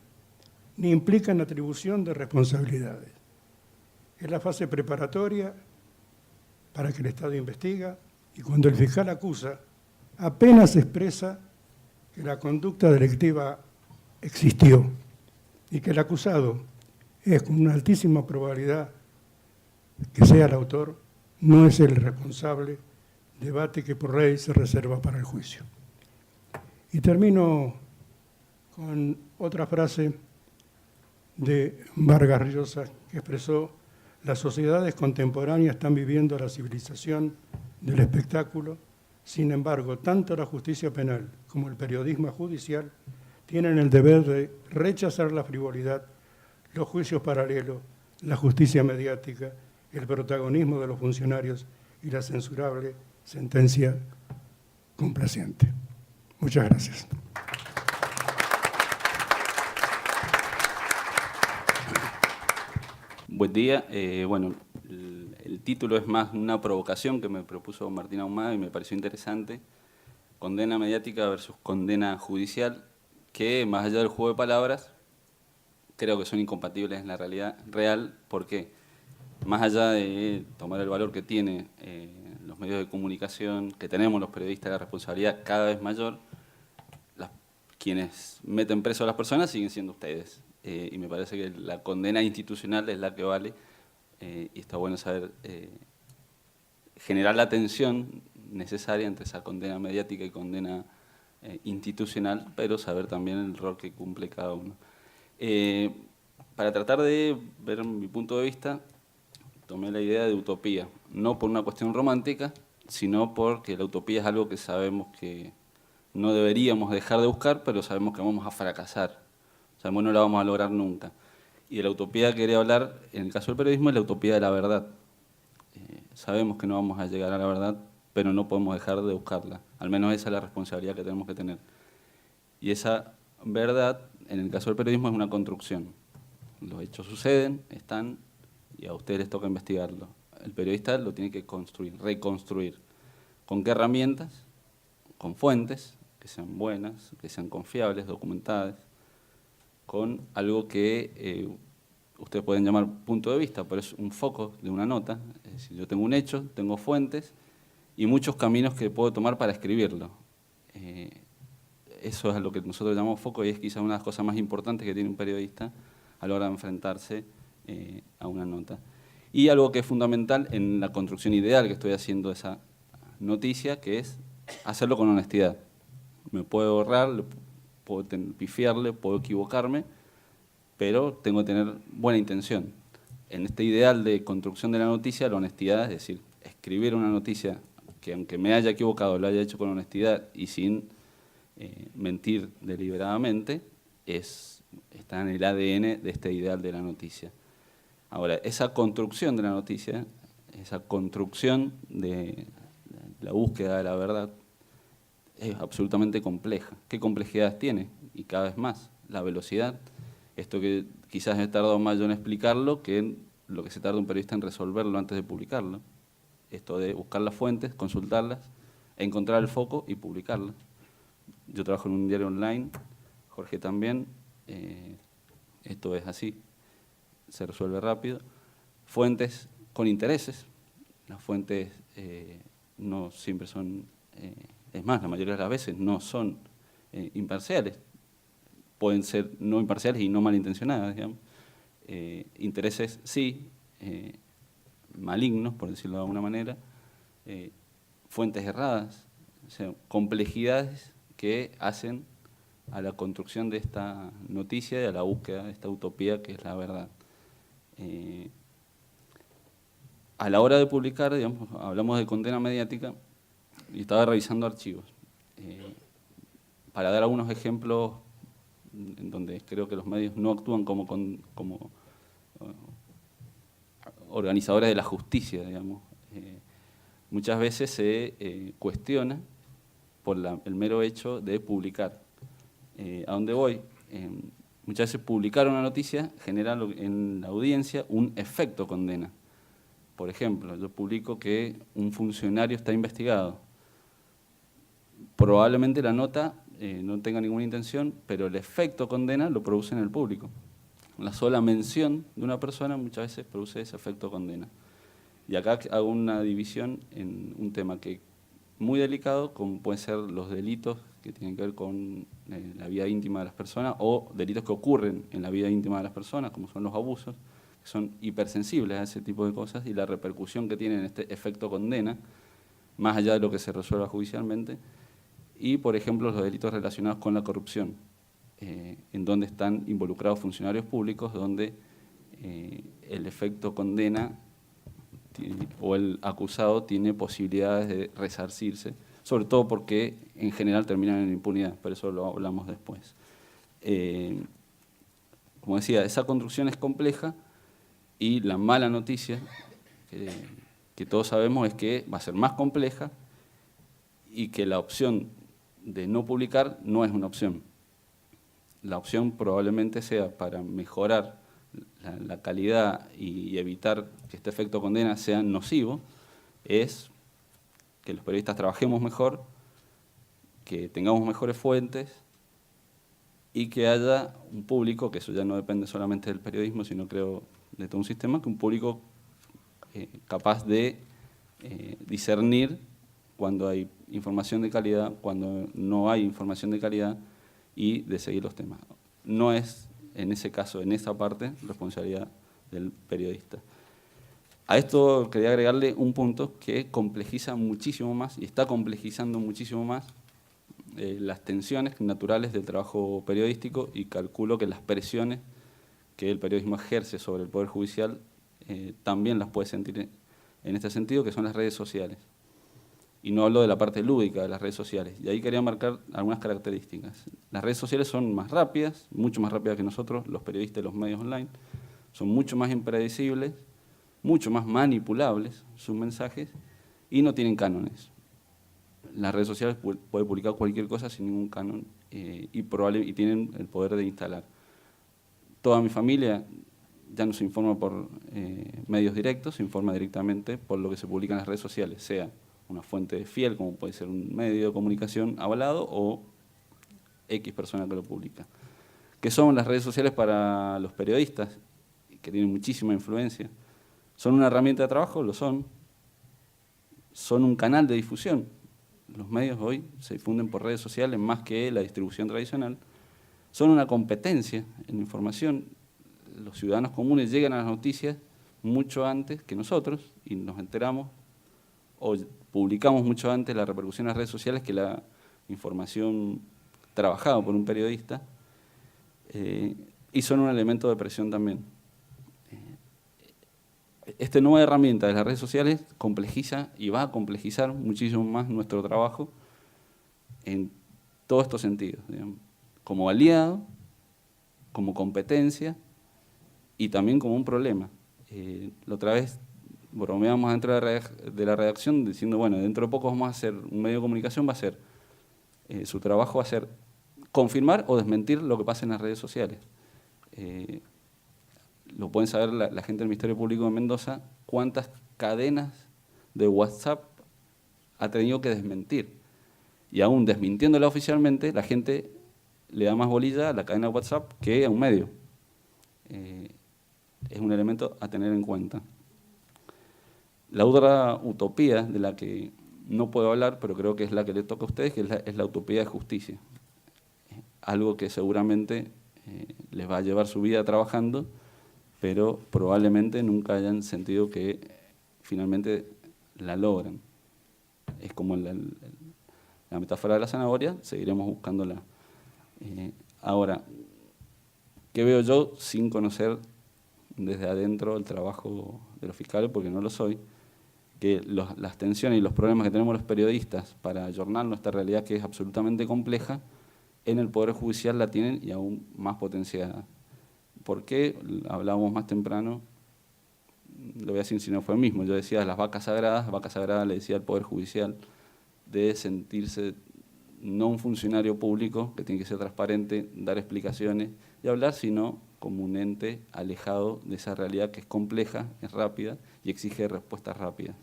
ni implican atribución de responsabilidades. Es la fase preparatoria para que el Estado investiga, y cuando el fiscal acusa, apenas expresa que la conducta delictiva existió y que el acusado es con una altísima probabilidad que sea el autor, no es el responsable, debate que por ley se reserva para el juicio. Y termino con otra frase de Vargas Llosa que expresó: las sociedades contemporáneas están viviendo la civilización del espectáculo, sin embargo, tanto la justicia penal como el periodismo judicial tienen el deber de rechazar la frivolidad, los juicios paralelos, la justicia mediática, el protagonismo de los funcionarios y la censurable sentencia complaciente. Muchas gracias. Buen día. Bueno, el título es más una provocación que me propuso Martín Ahumada y me pareció interesante. Condena mediática versus condena judicial, que más allá del juego de palabras, creo que son incompatibles en la realidad real, porque más allá de tomar el valor que tiene los medios de comunicación, que tenemos los periodistas, la responsabilidad cada vez mayor, quienes meten preso a las personas siguen siendo ustedes. Y me parece que la condena institucional es la que vale, y está bueno saber generar la tensión necesaria entre esa condena mediática y condena institucional, pero saber también el rol que cumple cada uno. Para tratar de ver mi punto de vista, tomé la idea de utopía, no por una cuestión romántica, sino porque la utopía es algo que sabemos que no deberíamos dejar de buscar, pero sabemos que vamos a fracasar. Sabemos que no la vamos a lograr nunca. Y de la utopía que quería hablar, en el caso del periodismo, es la utopía de la verdad. Sabemos que no vamos a llegar a la verdad, pero no podemos dejar de buscarla. Al menos esa es la responsabilidad que tenemos que tener. Y esa verdad, en el caso del periodismo, es una construcción. Los hechos suceden, están, y a ustedes les toca investigarlo. El periodista lo tiene que construir, reconstruir. ¿Con qué herramientas? Con fuentes que sean buenas, que sean confiables, documentadas, con algo que ustedes pueden llamar punto de vista, pero es un foco de una nota. Es decir, yo tengo un hecho, tengo fuentes y muchos caminos que puedo tomar para escribirlo. Eso es lo que nosotros llamamos foco y es quizás una de las cosas más importantes que tiene un periodista a la hora de enfrentarse a una nota. Y algo que es fundamental en la construcción ideal que estoy haciendo de esa noticia, que es hacerlo con honestidad. Me puedo errar, puedo pifiarle, puedo equivocarme, pero tengo que tener buena intención. En este ideal de construcción de la noticia, la honestidad, es decir, escribir una noticia que aunque me haya equivocado, lo haya hecho con honestidad y sin mentir deliberadamente, está en el ADN de este ideal de la noticia. Ahora, esa construcción de la noticia, esa construcción de la búsqueda de la verdad, es absolutamente compleja. ¿Qué complejidades tiene? Y cada vez más, la velocidad. Esto que quizás he tardado más yo en explicarlo que lo que se tarda un periodista en resolverlo antes de publicarlo. Esto de buscar las fuentes, consultarlas, encontrar el foco y publicarlas. Yo trabajo en un diario online, Jorge también, esto es así, se resuelve rápido. Fuentes con intereses, las fuentes no siempre son, es más, la mayoría de las veces no son imparciales, pueden ser no imparciales y no malintencionadas, digamos. Intereses sí, malignos, por decirlo de alguna manera, fuentes erradas, o sea, complejidades que hacen a la construcción de esta noticia y a la búsqueda de esta utopía que es la verdad. A la hora de publicar, digamos, hablamos de condena mediática y estaba revisando archivos. Para dar algunos ejemplos en donde creo que los medios no actúan como organizadores de la justicia, digamos. Muchas veces se cuestiona por el mero hecho de publicar. ¿A dónde voy? Muchas veces publicar una noticia genera en la audiencia un efecto condena. Por ejemplo, yo publico que un funcionario está investigado. Probablemente la nota no tenga ninguna intención, pero el efecto condena lo produce en el público. La sola mención de una persona muchas veces produce ese efecto condena. Y acá hago una división en un tema que muy delicado, como pueden ser los delitos que tienen que ver con la vida íntima de las personas o delitos que ocurren en la vida íntima de las personas, como son los abusos, que son hipersensibles a ese tipo de cosas y la repercusión que tienen este efecto condena, más allá de lo que se resuelva judicialmente, y, por ejemplo, los delitos relacionados con la corrupción, en donde están involucrados funcionarios públicos, donde el efecto condena o el acusado tiene posibilidades de resarcirse, sobre todo porque en general terminan en impunidad, pero eso lo hablamos después. Como decía, esa construcción es compleja y la mala noticia, que todos sabemos, es que va a ser más compleja y que la opción de no publicar no es una opción. La opción probablemente sea para mejorar la calidad y evitar que este efecto condena sea nocivo, es que los periodistas trabajemos mejor, que tengamos mejores fuentes y que haya un público, que eso ya no depende solamente del periodismo, sino creo de todo un sistema, que un público capaz de discernir cuando hay información de calidad, cuando no hay información de calidad y de seguir los temas. No es, en ese caso, en esa parte, responsabilidad del periodista. A esto quería agregarle un punto que complejiza muchísimo más y está complejizando muchísimo más las tensiones naturales del trabajo periodístico y calculo que las presiones que el periodismo ejerce sobre el Poder Judicial también las puede sentir en este sentido, que son las redes sociales. Y no hablo de la parte lúdica de las redes sociales. Y ahí quería marcar algunas características. Las redes sociales son más rápidas, mucho más rápidas que nosotros, los periodistas y los medios online. Son mucho más impredecibles, mucho más manipulables sus mensajes y no tienen cánones. Las redes sociales pueden publicar cualquier cosa sin ningún canon y tienen el poder de instalar. Toda mi familia ya no se informa por medios directos, se informa directamente por lo que se publica en las redes sociales, sea una fuente fiel, como puede ser un medio de comunicación avalado, o X persona que lo publica. ¿Qué son las redes sociales para los periodistas? Que tienen muchísima influencia. ¿Son una herramienta de trabajo? Lo son. ¿Son un canal de difusión? Los medios hoy se difunden por redes sociales más que la distribución tradicional. ¿Son una competencia en información? Los ciudadanos comunes llegan a las noticias mucho antes que nosotros y nos enteramos o publicamos mucho antes la repercusión en las redes sociales que la información trabajada por un periodista, y son un elemento de presión también. esta nueva herramienta de las redes sociales complejiza y va a complejizar muchísimo más nuestro trabajo en todos estos sentidos, digamos, como aliado, como competencia y también como un problema. La otra vez bromeamos dentro de la redacción diciendo, bueno, dentro de poco vamos a hacer, un medio de comunicación va a ser, su trabajo va a ser confirmar o desmentir lo que pasa en las redes sociales. Lo pueden saber la gente del Ministerio Público de Mendoza, cuántas cadenas de WhatsApp ha tenido que desmentir. Y aún desmintiéndola oficialmente, la gente le da más bolilla a la cadena de WhatsApp que a un medio. Es un elemento a tener en cuenta. La otra utopía de la que no puedo hablar, pero creo que es la que le toca a ustedes, que es la utopía de justicia. Algo que seguramente les va a llevar su vida trabajando, pero probablemente nunca hayan sentido que finalmente la logran. Es como la metáfora de la zanahoria, seguiremos buscándola. Ahora, ¿qué veo yo sin conocer desde adentro el trabajo de los fiscales? Porque no lo soy. Que las tensiones y los problemas que tenemos los periodistas para ayornar nuestra realidad, que es absolutamente compleja, en el Poder Judicial la tienen y aún más potenciada. ¿Por qué? Hablábamos más temprano, lo voy a decir si no fue mismo, yo decía las vacas sagradas le decía al Poder Judicial, de sentirse no un funcionario público, que tiene que ser transparente, dar explicaciones y hablar, sino como un ente alejado de esa realidad que es compleja, es rápida y exige respuestas rápidas.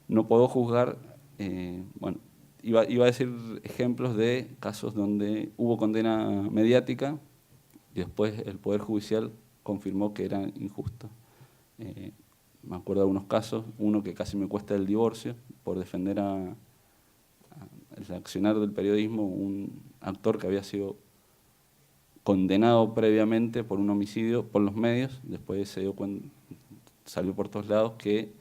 No puedo juzgar, bueno, iba a decir ejemplos de casos donde hubo condena mediática y después el Poder Judicial confirmó que era injusto. Me acuerdo de algunos casos, uno que casi me cuesta el divorcio por defender el accionar del periodismo, un actor que había sido condenado previamente por un homicidio por los medios, después se dio cuenta, salió por todos lados que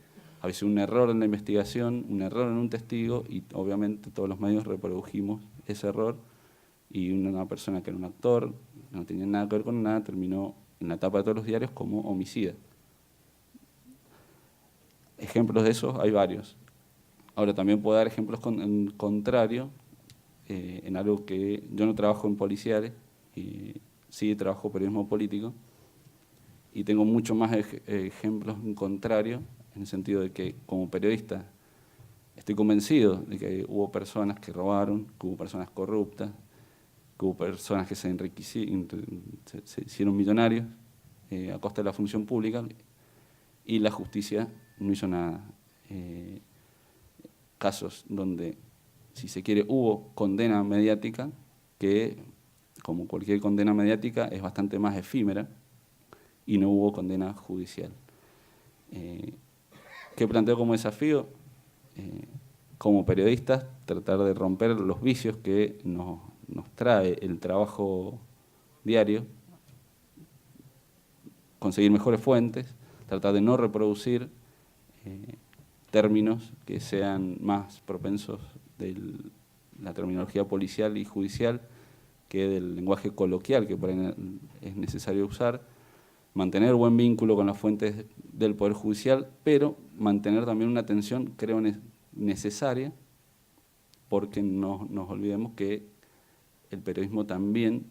había sido un error en la investigación, un error en un testigo, y obviamente todos los medios reprodujimos ese error, y una persona que era un actor, que no tenía nada que ver con nada, terminó en la tapa de todos los diarios como homicida. Ejemplos de esos hay varios. Ahora también puedo dar ejemplos en contrario, en algo que yo no trabajo en policiales, y sí trabajo periodismo político, y tengo muchos más ejemplos en contrario, en el sentido de que como periodista estoy convencido de que hubo personas que robaron, que hubo personas corruptas, que hubo personas que se hicieron millonarios a costa de la función pública, y la justicia no hizo nada. Casos donde, si se quiere, hubo condena mediática, que como cualquier condena mediática es bastante más efímera, y no hubo condena judicial. ¿Qué planteo como desafío? Como periodistas, tratar de romper los vicios que nos trae el trabajo diario, conseguir mejores fuentes, tratar de no reproducir términos que sean más propensos de la terminología policial y judicial que del lenguaje coloquial que por ahí es necesario usar, mantener buen vínculo con las fuentes del Poder Judicial, pero mantener también una atención, creo, necesaria, porque no nos olvidemos que el periodismo también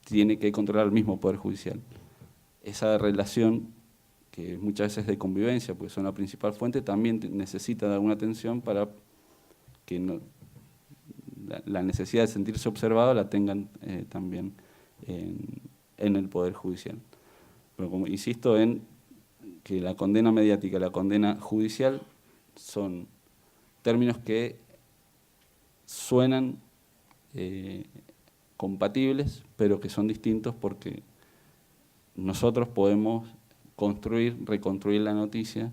tiene que controlar el mismo Poder Judicial. Esa relación, que muchas veces es de convivencia, porque son la principal fuente, también necesita de alguna atención para que la necesidad de sentirse observado la tengan también en el Poder Judicial. Pero como insisto en que la condena mediática y la condena judicial son términos que suenan compatibles, pero que son distintos porque nosotros podemos construir, reconstruir la noticia,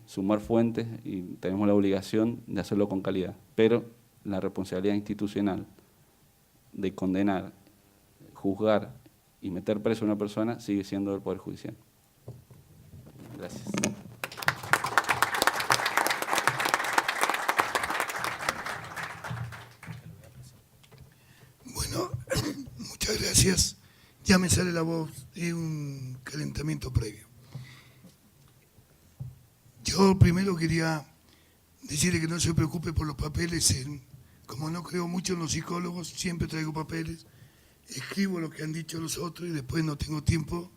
sumar fuentes y tenemos la obligación de hacerlo con calidad. Pero la responsabilidad institucional de condenar, juzgar y meter preso a una persona sigue siendo del Poder Judicial. Gracias. Bueno, muchas gracias. Ya me sale la voz, es un calentamiento previo. Yo primero quería decirle que no se preocupe por los papeles. Como no creo mucho en los psicólogos, siempre traigo papeles, escribo lo que han dicho los otros y después no tengo tiempo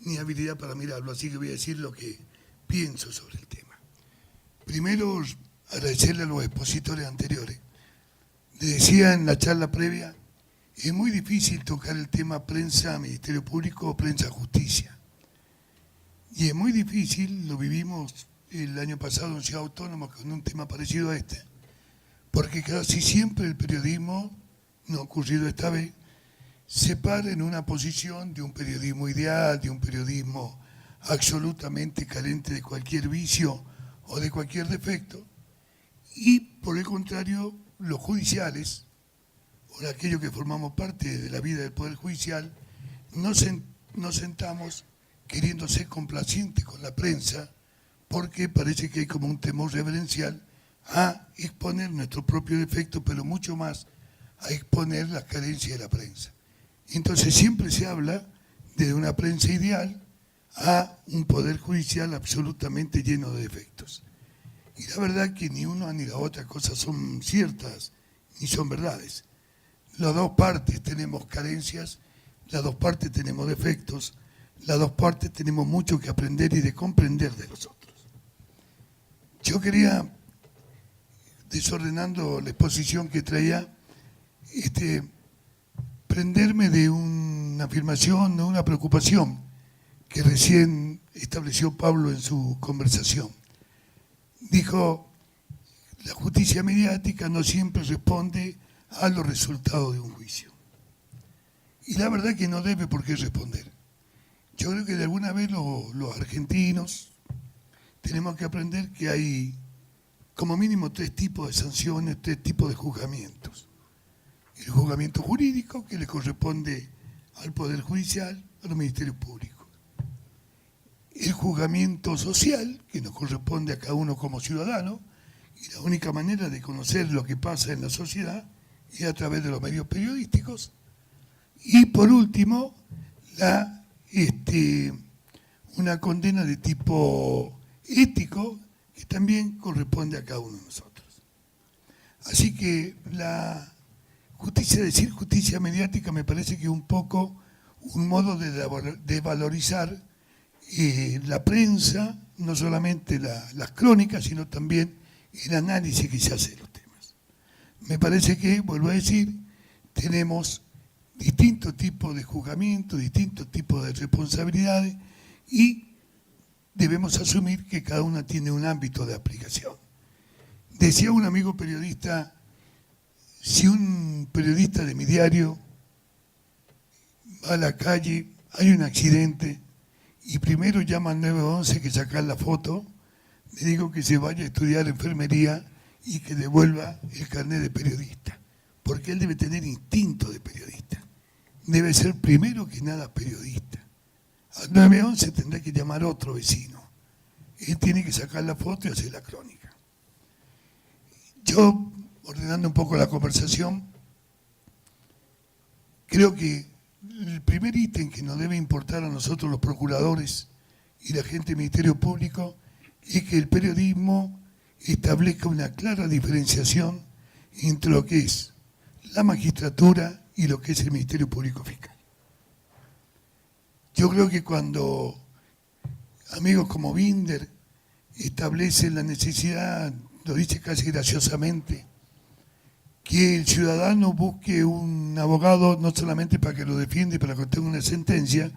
ni habilidad para mirarlo, así que voy a decir lo que pienso sobre el tema. Primero, agradecerle a los expositores anteriores. Les decía en la charla previa, es muy difícil tocar el tema prensa, Ministerio Público o prensa, justicia. Y es muy difícil, lo vivimos el año pasado en Ciudad Autónoma con un tema parecido a este, porque casi siempre el periodismo, no ha ocurrido esta vez, se para en una posición de un periodismo ideal, de un periodismo absolutamente carente de cualquier vicio o de cualquier defecto, y por el contrario, los judiciales, o aquellos que formamos parte de la vida del Poder Judicial, nos sentamos queriendo ser complacientes con la prensa, porque parece que hay como un temor reverencial a exponer nuestro propio defecto, pero mucho más a exponer las carencias de la prensa. Entonces siempre se habla de una prensa ideal a un poder judicial absolutamente lleno de defectos. Y la verdad que ni una ni la otra cosa son ciertas, ni son verdades. Las dos partes tenemos carencias, las dos partes tenemos defectos, las dos partes tenemos mucho que aprender y de comprender de los otros. Yo quería, desordenando la exposición que traía, prenderme de una afirmación, de una preocupación que recién estableció Pablo en su conversación. Dijo, la justicia mediática no siempre responde a los resultados de un juicio. Y la verdad que no debe por qué responder. Yo creo que de alguna vez los argentinos tenemos que aprender que hay como mínimo 3 tipos de sanciones, 3 tipos de juzgamientos. El juzgamiento jurídico, que le corresponde al Poder Judicial, a los ministerios públicos. El juzgamiento social, que nos corresponde a cada uno como ciudadano, y la única manera de conocer lo que pasa en la sociedad es a través de los medios periodísticos. Y por último, una condena de tipo ético, que también corresponde a cada uno de nosotros. Así que la justicia, decir justicia mediática, me parece que es un poco un modo de valorizar la prensa, no solamente las crónicas, sino también el análisis que se hace de los temas. Me parece que, vuelvo a decir, tenemos distintos tipos de juzgamientos, distintos tipos de responsabilidades y debemos asumir que cada una tiene un ámbito de aplicación. Decía un amigo periodista, si un periodista de mi diario va a la calle, hay un accidente y primero llama al 911 que sacar la foto, le digo que se vaya a estudiar enfermería y que devuelva el carnet de periodista, porque él debe tener instinto de periodista. Debe ser primero que nada periodista. Al 911 tendrá que llamar a otro vecino. Él tiene que sacar la foto y hacer la crónica. Yo, ordenando un poco la conversación, creo que el primer ítem que nos debe importar a nosotros los procuradores y la gente del Ministerio Público es que el periodismo establezca una clara diferenciación entre lo que es la magistratura y lo que es el Ministerio Público Fiscal. Yo creo que cuando amigos como Binder establecen la necesidad, lo dice casi graciosamente, que el ciudadano busque un abogado no solamente para que lo defienda y para que tenga una sentencia,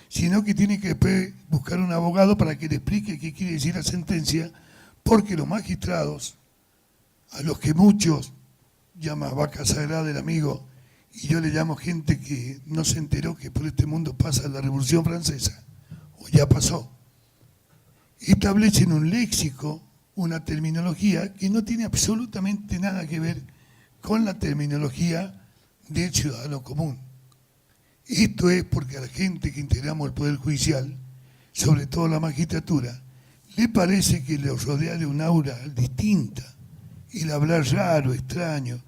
sino que tiene que después buscar un abogado para que le explique qué quiere decir la sentencia, porque los magistrados, a los que muchos llaman vaca sagrada el amigo, y yo le llamo gente que no se enteró que por este mundo pasa la Revolución Francesa, o ya pasó, establecen un léxico, una terminología que no tiene absolutamente nada que ver con la terminología del ciudadano común. Esto es porque a la gente que integramos el Poder Judicial, sobre todo la magistratura, le parece que le rodea de un aura distinta, el hablar raro, extraño,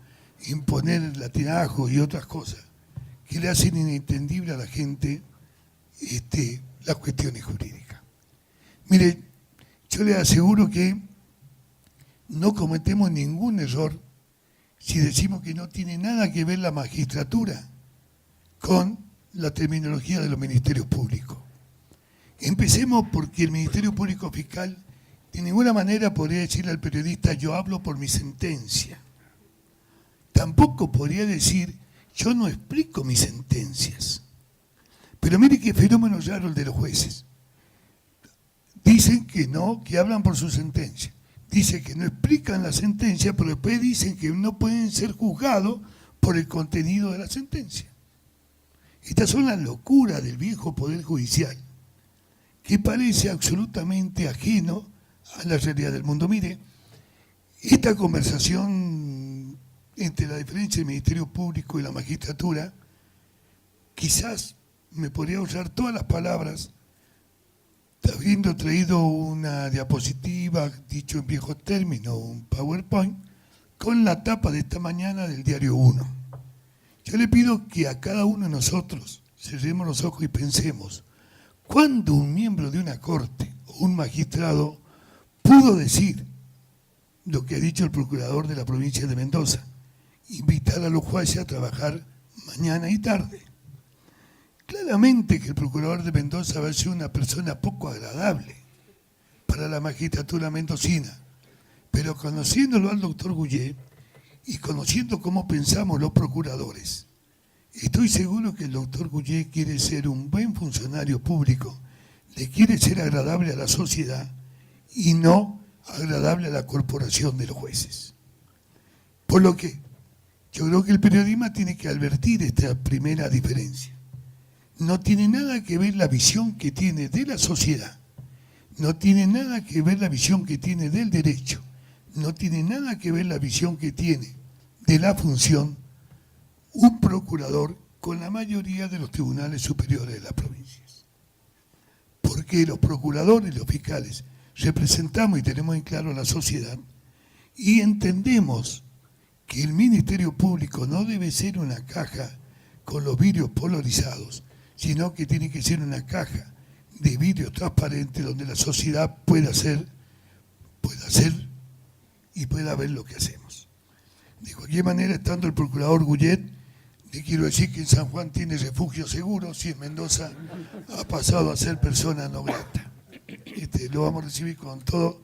imponer latinajos y otras cosas, que le hacen inentendible a la gente las cuestiones jurídicas. Mire, yo les aseguro que no cometemos ningún error si decimos que no tiene nada que ver la magistratura con la terminología de los ministerios públicos. Empecemos porque el Ministerio Público Fiscal de ninguna manera podría decirle al periodista yo hablo por mi sentencia. Tampoco podría decir yo no explico mis sentencias. Pero mire qué fenómeno raro el de los jueces. Dicen que no, que hablan por su sentencia. Dicen que no explican la sentencia, pero después dicen que no pueden ser juzgados por el contenido de la sentencia. Estas son las locuras del viejo Poder Judicial, que parece absolutamente ajeno a la realidad del mundo. Mire, esta conversación entre la diferencia del Ministerio Público y la magistratura, quizás me podría ahorrar todas las palabras, habiendo traído una diapositiva, dicho en viejo término, un PowerPoint, con la tapa de esta mañana del Diario 1. Yo le pido que a cada uno de nosotros cerremos los ojos y pensemos, ¿cuándo un miembro de una corte o un magistrado pudo decir lo que ha dicho el procurador de la provincia de Mendoza? Invitar a los jueces a trabajar mañana y tarde. Claramente que el procurador de Mendoza va a ser una persona poco agradable para la magistratura mendocina, pero conociéndolo al doctor Guyet y conociendo cómo pensamos los procuradores, estoy seguro que el doctor Guyet quiere ser un buen funcionario público, le quiere ser agradable a la sociedad y no agradable a la corporación de los jueces. Por lo que yo creo que el periodismo tiene que advertir esta primera diferencia. No tiene nada que ver la visión que tiene de la sociedad, no tiene nada que ver la visión que tiene del derecho, no tiene nada que ver la visión que tiene de la función un procurador con la mayoría de los tribunales superiores de las provincias. Porque los procuradores y los fiscales representamos y tenemos en claro a la sociedad y entendemos que el Ministerio Público no debe ser una caja con los vidrios polarizados, sino que tiene que ser una caja de vidrio transparente donde la sociedad pueda hacer y pueda ver lo que hacemos. De cualquier manera, estando el procurador Guyet, le quiero decir que en San Juan tiene refugio seguro, si en Mendoza ha pasado a ser persona no grata. Lo vamos a recibir con todo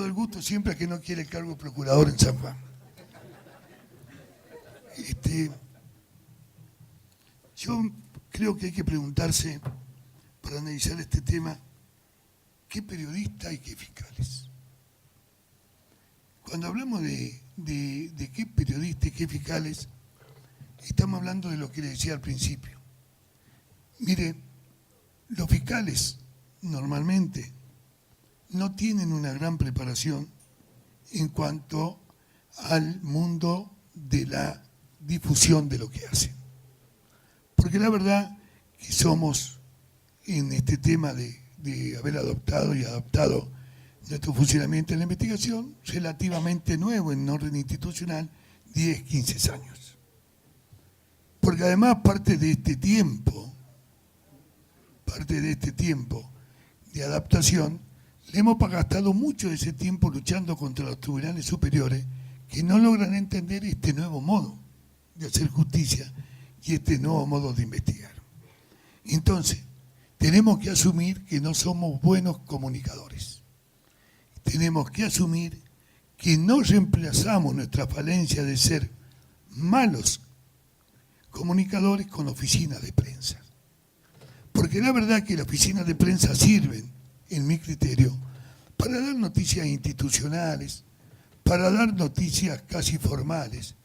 el gusto, siempre que no quiere el cargo de procurador en San Juan. Yo creo que hay que preguntarse, para analizar este tema, ¿qué periodistas y qué fiscales? Cuando hablamos de qué periodistas y qué fiscales, estamos hablando de lo que les decía al principio. Mire, los fiscales normalmente no tienen una gran preparación en cuanto al mundo de la difusión de lo que hacen. Porque la verdad que somos en este tema de haber adoptado y adaptado nuestro funcionamiento en la investigación relativamente nuevo en orden institucional, 10, 15 años. Porque además parte de este tiempo de adaptación, le hemos gastado mucho de ese tiempo luchando contra los tribunales superiores que no logran entender este nuevo modo de hacer justicia y este nuevo modo de investigar. Entonces, tenemos que asumir que no somos buenos comunicadores. Tenemos que asumir que no reemplazamos nuestra falencia de ser malos comunicadores con oficinas de prensa. Porque la verdad que las oficinas de prensa sirven, en mi criterio, para dar noticias institucionales, para dar noticias casi formales.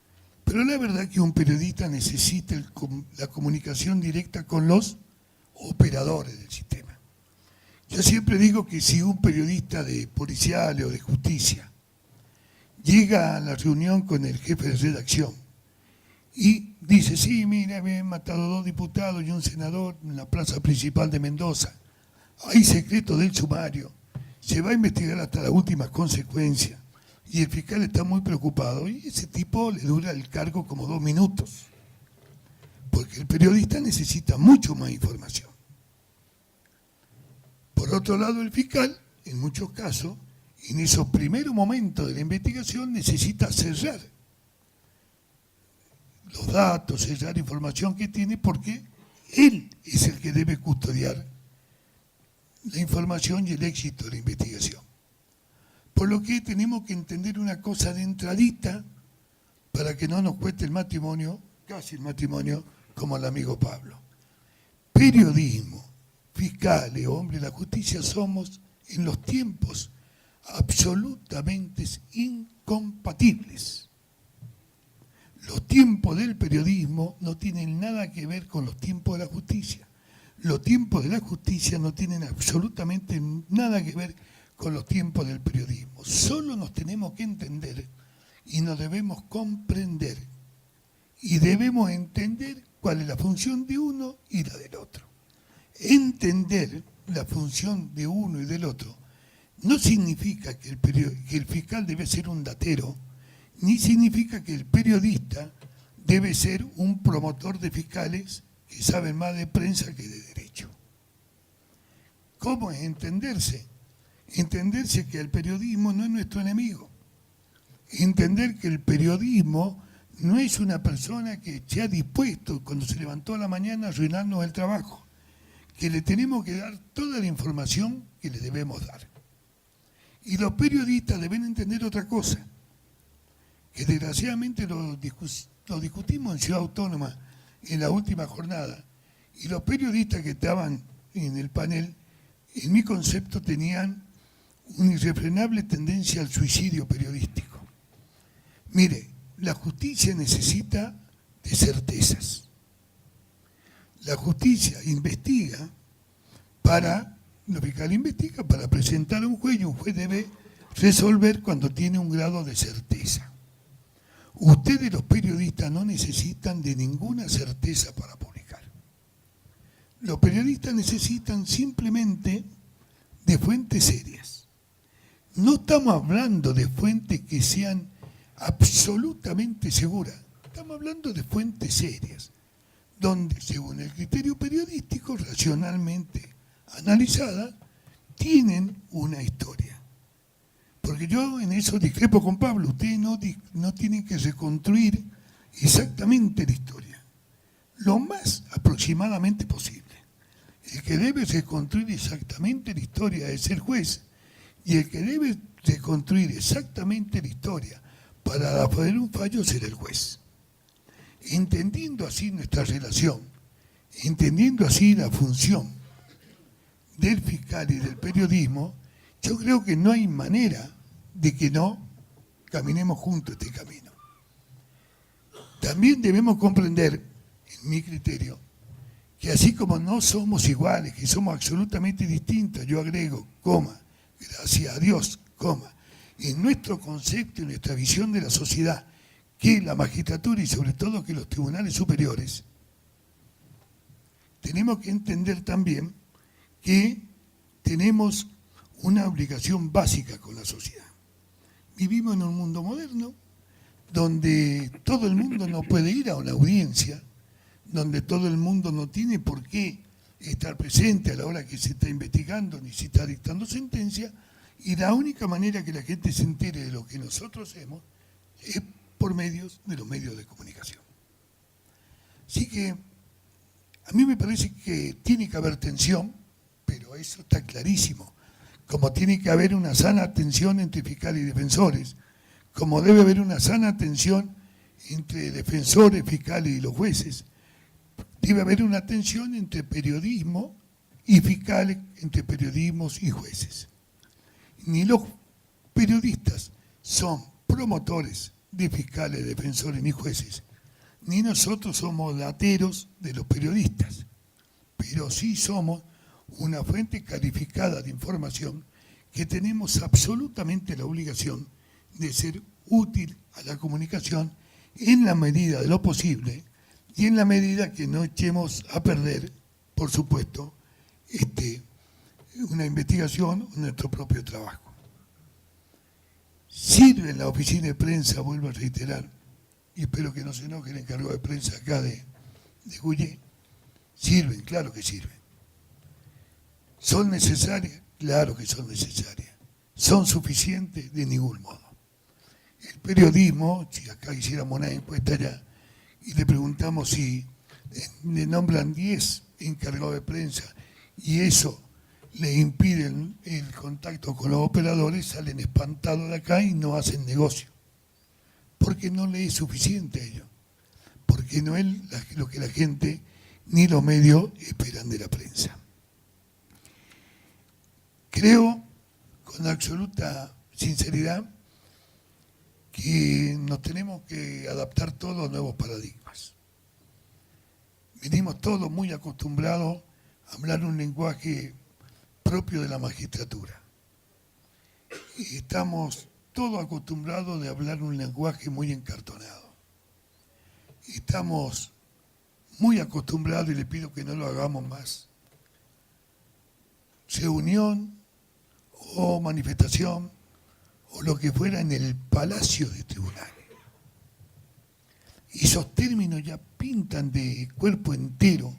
Pero la verdad que un periodista necesita la comunicación directa con los operadores del sistema. Yo siempre digo que si un periodista de policial o de justicia llega a la reunión con el jefe de redacción y dice, sí, mira, me han matado 2 diputados y un senador en la plaza principal de Mendoza, hay secreto del sumario, se va a investigar hasta las últimas consecuencias y el fiscal está muy preocupado y ese tipo le dura el cargo como 2 minutos, porque el periodista necesita mucho más información. Por otro lado, el fiscal en muchos casos, en esos primeros momentos de la investigación, necesita cerrar los datos, sellar información que tiene, porque él es el que debe custodiar la información y el éxito de la investigación. Por lo que tenemos que entender una cosa de entradita para que no nos cueste el matrimonio, casi el matrimonio, como el amigo Pablo. Periodismo, fiscales, hombres de la justicia somos en los tiempos absolutamente incompatibles. Los tiempos del periodismo no tienen nada que ver con los tiempos de la justicia. Los tiempos de la justicia no tienen absolutamente nada que ver con los tiempos del periodismo. Solo nos tenemos que entender y nos debemos comprender. Y debemos entender cuál es la función de uno y la del otro. Entender la función de uno y del otro no significa que el fiscal debe ser un datero, ni significa que el periodista debe ser un promotor de fiscales que saben más de prensa que de derecho. ¿Cómo es entenderse? Entenderse que el periodismo no es nuestro enemigo. Entender que el periodismo no es una persona que se ha dispuesto cuando se levantó a la mañana a arruinarnos el trabajo, que le tenemos que dar toda la información que le debemos dar. Y los periodistas deben entender otra cosa, que desgraciadamente lo discutimos en Ciudad Autónoma en la última jornada, y los periodistas que estaban en el panel, en mi concepto, tenían una irrefrenable tendencia al suicidio periodístico. Mire, la justicia necesita de certezas. La justicia investiga los fiscales investigan para presentar a un juez, y un juez debe resolver cuando tiene un grado de certeza. Ustedes, los periodistas, no necesitan de ninguna certeza para publicar. Los periodistas necesitan simplemente de fuentes serias. No estamos hablando de fuentes que sean absolutamente seguras. Estamos hablando de fuentes serias, donde, según el criterio periodístico, racionalmente analizada, tienen una historia. Porque yo en eso discrepo con Pablo. Ustedes no tienen que reconstruir exactamente la historia, lo más aproximadamente posible. El que debe reconstruir exactamente la historia es el juez, y el que debe reconstruir exactamente la historia para poner un fallo será el juez. Entendiendo así nuestra relación, entendiendo así la función del fiscal y del periodismo, yo creo que no hay manera de que no caminemos juntos este camino. También debemos comprender, en mi criterio, que así como no somos iguales, que somos absolutamente distintos, yo agrego, gracias a Dios, en nuestro concepto y nuestra visión de la sociedad, que la magistratura y sobre todo que los tribunales superiores, tenemos que entender también que tenemos una obligación básica con la sociedad. Vivimos en un mundo moderno donde todo el mundo no puede ir a una audiencia, donde todo el mundo no tiene por qué estar presente a la hora que se está investigando ni se está dictando sentencia, y la única manera que la gente se entere de lo que nosotros hacemos es por medios de los medios de comunicación. Así que a mí me parece que tiene que haber tensión, pero eso está clarísimo. Como tiene que haber una sana tensión entre fiscales y defensores, como debe haber una sana tensión entre defensores, fiscales y los jueces, debe haber una tensión entre periodismo y fiscales, entre periodismos y jueces. Ni los periodistas son promotores de fiscales, defensores ni jueces, ni nosotros somos dateros de los periodistas, pero sí somos una fuente calificada de información que tenemos absolutamente la obligación de ser útil a la comunicación en la medida de lo posible y en la medida que no echemos a perder, por supuesto, una investigación o nuestro propio trabajo. Sirve en la oficina de prensa, vuelvo a reiterar, y espero que no se enoje el encargado de prensa acá de Gouye, sirven, claro que sirven. ¿Son necesarias? Claro que son necesarias. ¿Son suficientes? De ningún modo. El periodismo, si acá hiciéramos una encuesta ya y le preguntamos si le nombran 10 encargados de prensa y eso le impide el contacto con los operadores, salen espantados de acá y no hacen negocio. Porque no le es suficiente a ellos. Porque no es lo que la gente ni los medios esperan de la prensa. Creo, con absoluta sinceridad, que nos tenemos que adaptar todos a nuevos paradigmas. Venimos todos muy acostumbrados a hablar un lenguaje propio de la magistratura. Y estamos todos acostumbrados de hablar un lenguaje muy encartonado. Y estamos muy acostumbrados, y le pido que no lo hagamos más, reunión o manifestación o lo que fuera en el palacio de tribunales. Y esos términos ya pintan de cuerpo entero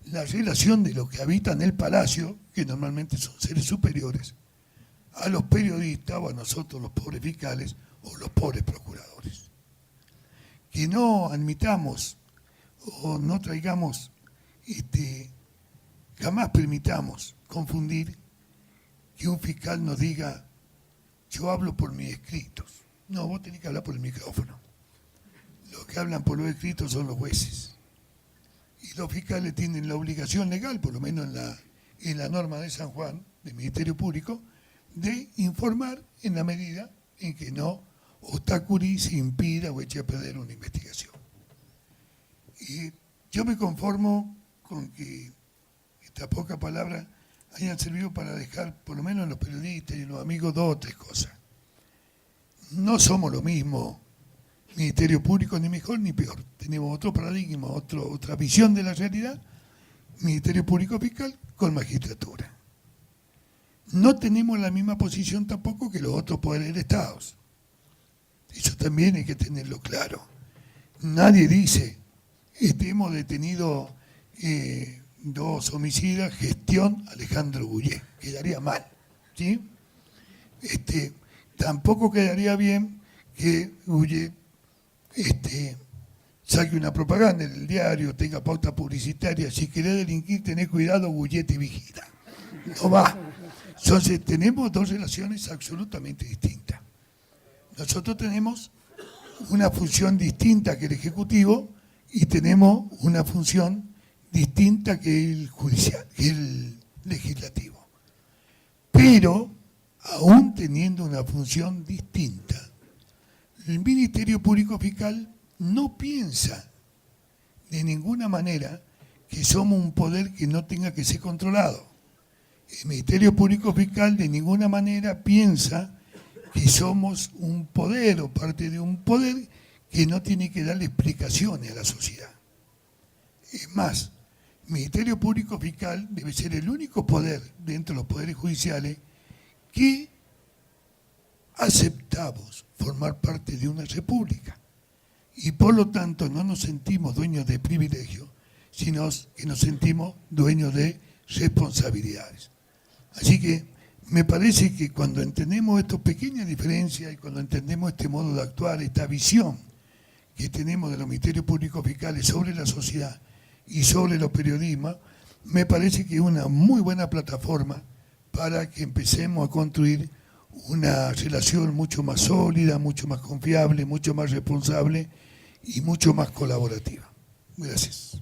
la relación de los que habitan el palacio, que normalmente son seres superiores, a los periodistas o a nosotros los pobres fiscales o los pobres procuradores. Que no admitamos o no traigamos, jamás permitamos confundir que un fiscal nos diga: yo hablo por mis escritos. No, vos tenés que hablar por el micrófono. Los que hablan por los escritos son los jueces. Y los fiscales tienen la obligación legal, por lo menos en la norma de San Juan, del Ministerio Público, de informar en la medida en que no obstaculice, impida o eche a perder una investigación. Y yo me conformo con que estas pocas palabras hayan servido para dejar, por lo menos en los periodistas y en los amigos, 2 o 3 cosas. No somos lo mismo Ministerio Público, ni mejor ni peor. Tenemos otro paradigma, otra visión de la realidad, Ministerio Público Fiscal con magistratura. No tenemos la misma posición tampoco que los otros poderes del Estado. Eso también hay que tenerlo claro. Nadie dice, hemos detenido 2 homicidas, gestión Alejandro Guyé. Quedaría mal, ¿sí? Tampoco quedaría bien que Guyé saque una propaganda en el diario, tenga pauta publicitaria. Si querés delinquir, tenés cuidado, Guyé te vigila. No va. Entonces, tenemos 2 relaciones absolutamente distintas. Nosotros tenemos una función distinta que el Ejecutivo y tenemos una función distinta que el judicial, que el legislativo. Pero, aún teniendo una función distinta, el Ministerio Público Fiscal no piensa de ninguna manera que somos un poder que no tenga que ser controlado. El Ministerio Público Fiscal de ninguna manera piensa que somos un poder o parte de un poder que no tiene que darle explicaciones a la sociedad. Es más, el Ministerio Público Fiscal debe ser el único poder dentro de los poderes judiciales que aceptamos formar parte de una república y por lo tanto no nos sentimos dueños de privilegios, sino que nos sentimos dueños de responsabilidades. Así que me parece que cuando entendemos estas pequeñas diferencias y cuando entendemos este modo de actuar, esta visión que tenemos de los ministerios públicos fiscales sobre la sociedad y sobre los periodismos, me parece que es una muy buena plataforma para que empecemos a construir una relación mucho más sólida, mucho más confiable, mucho más responsable y mucho más colaborativa. Gracias.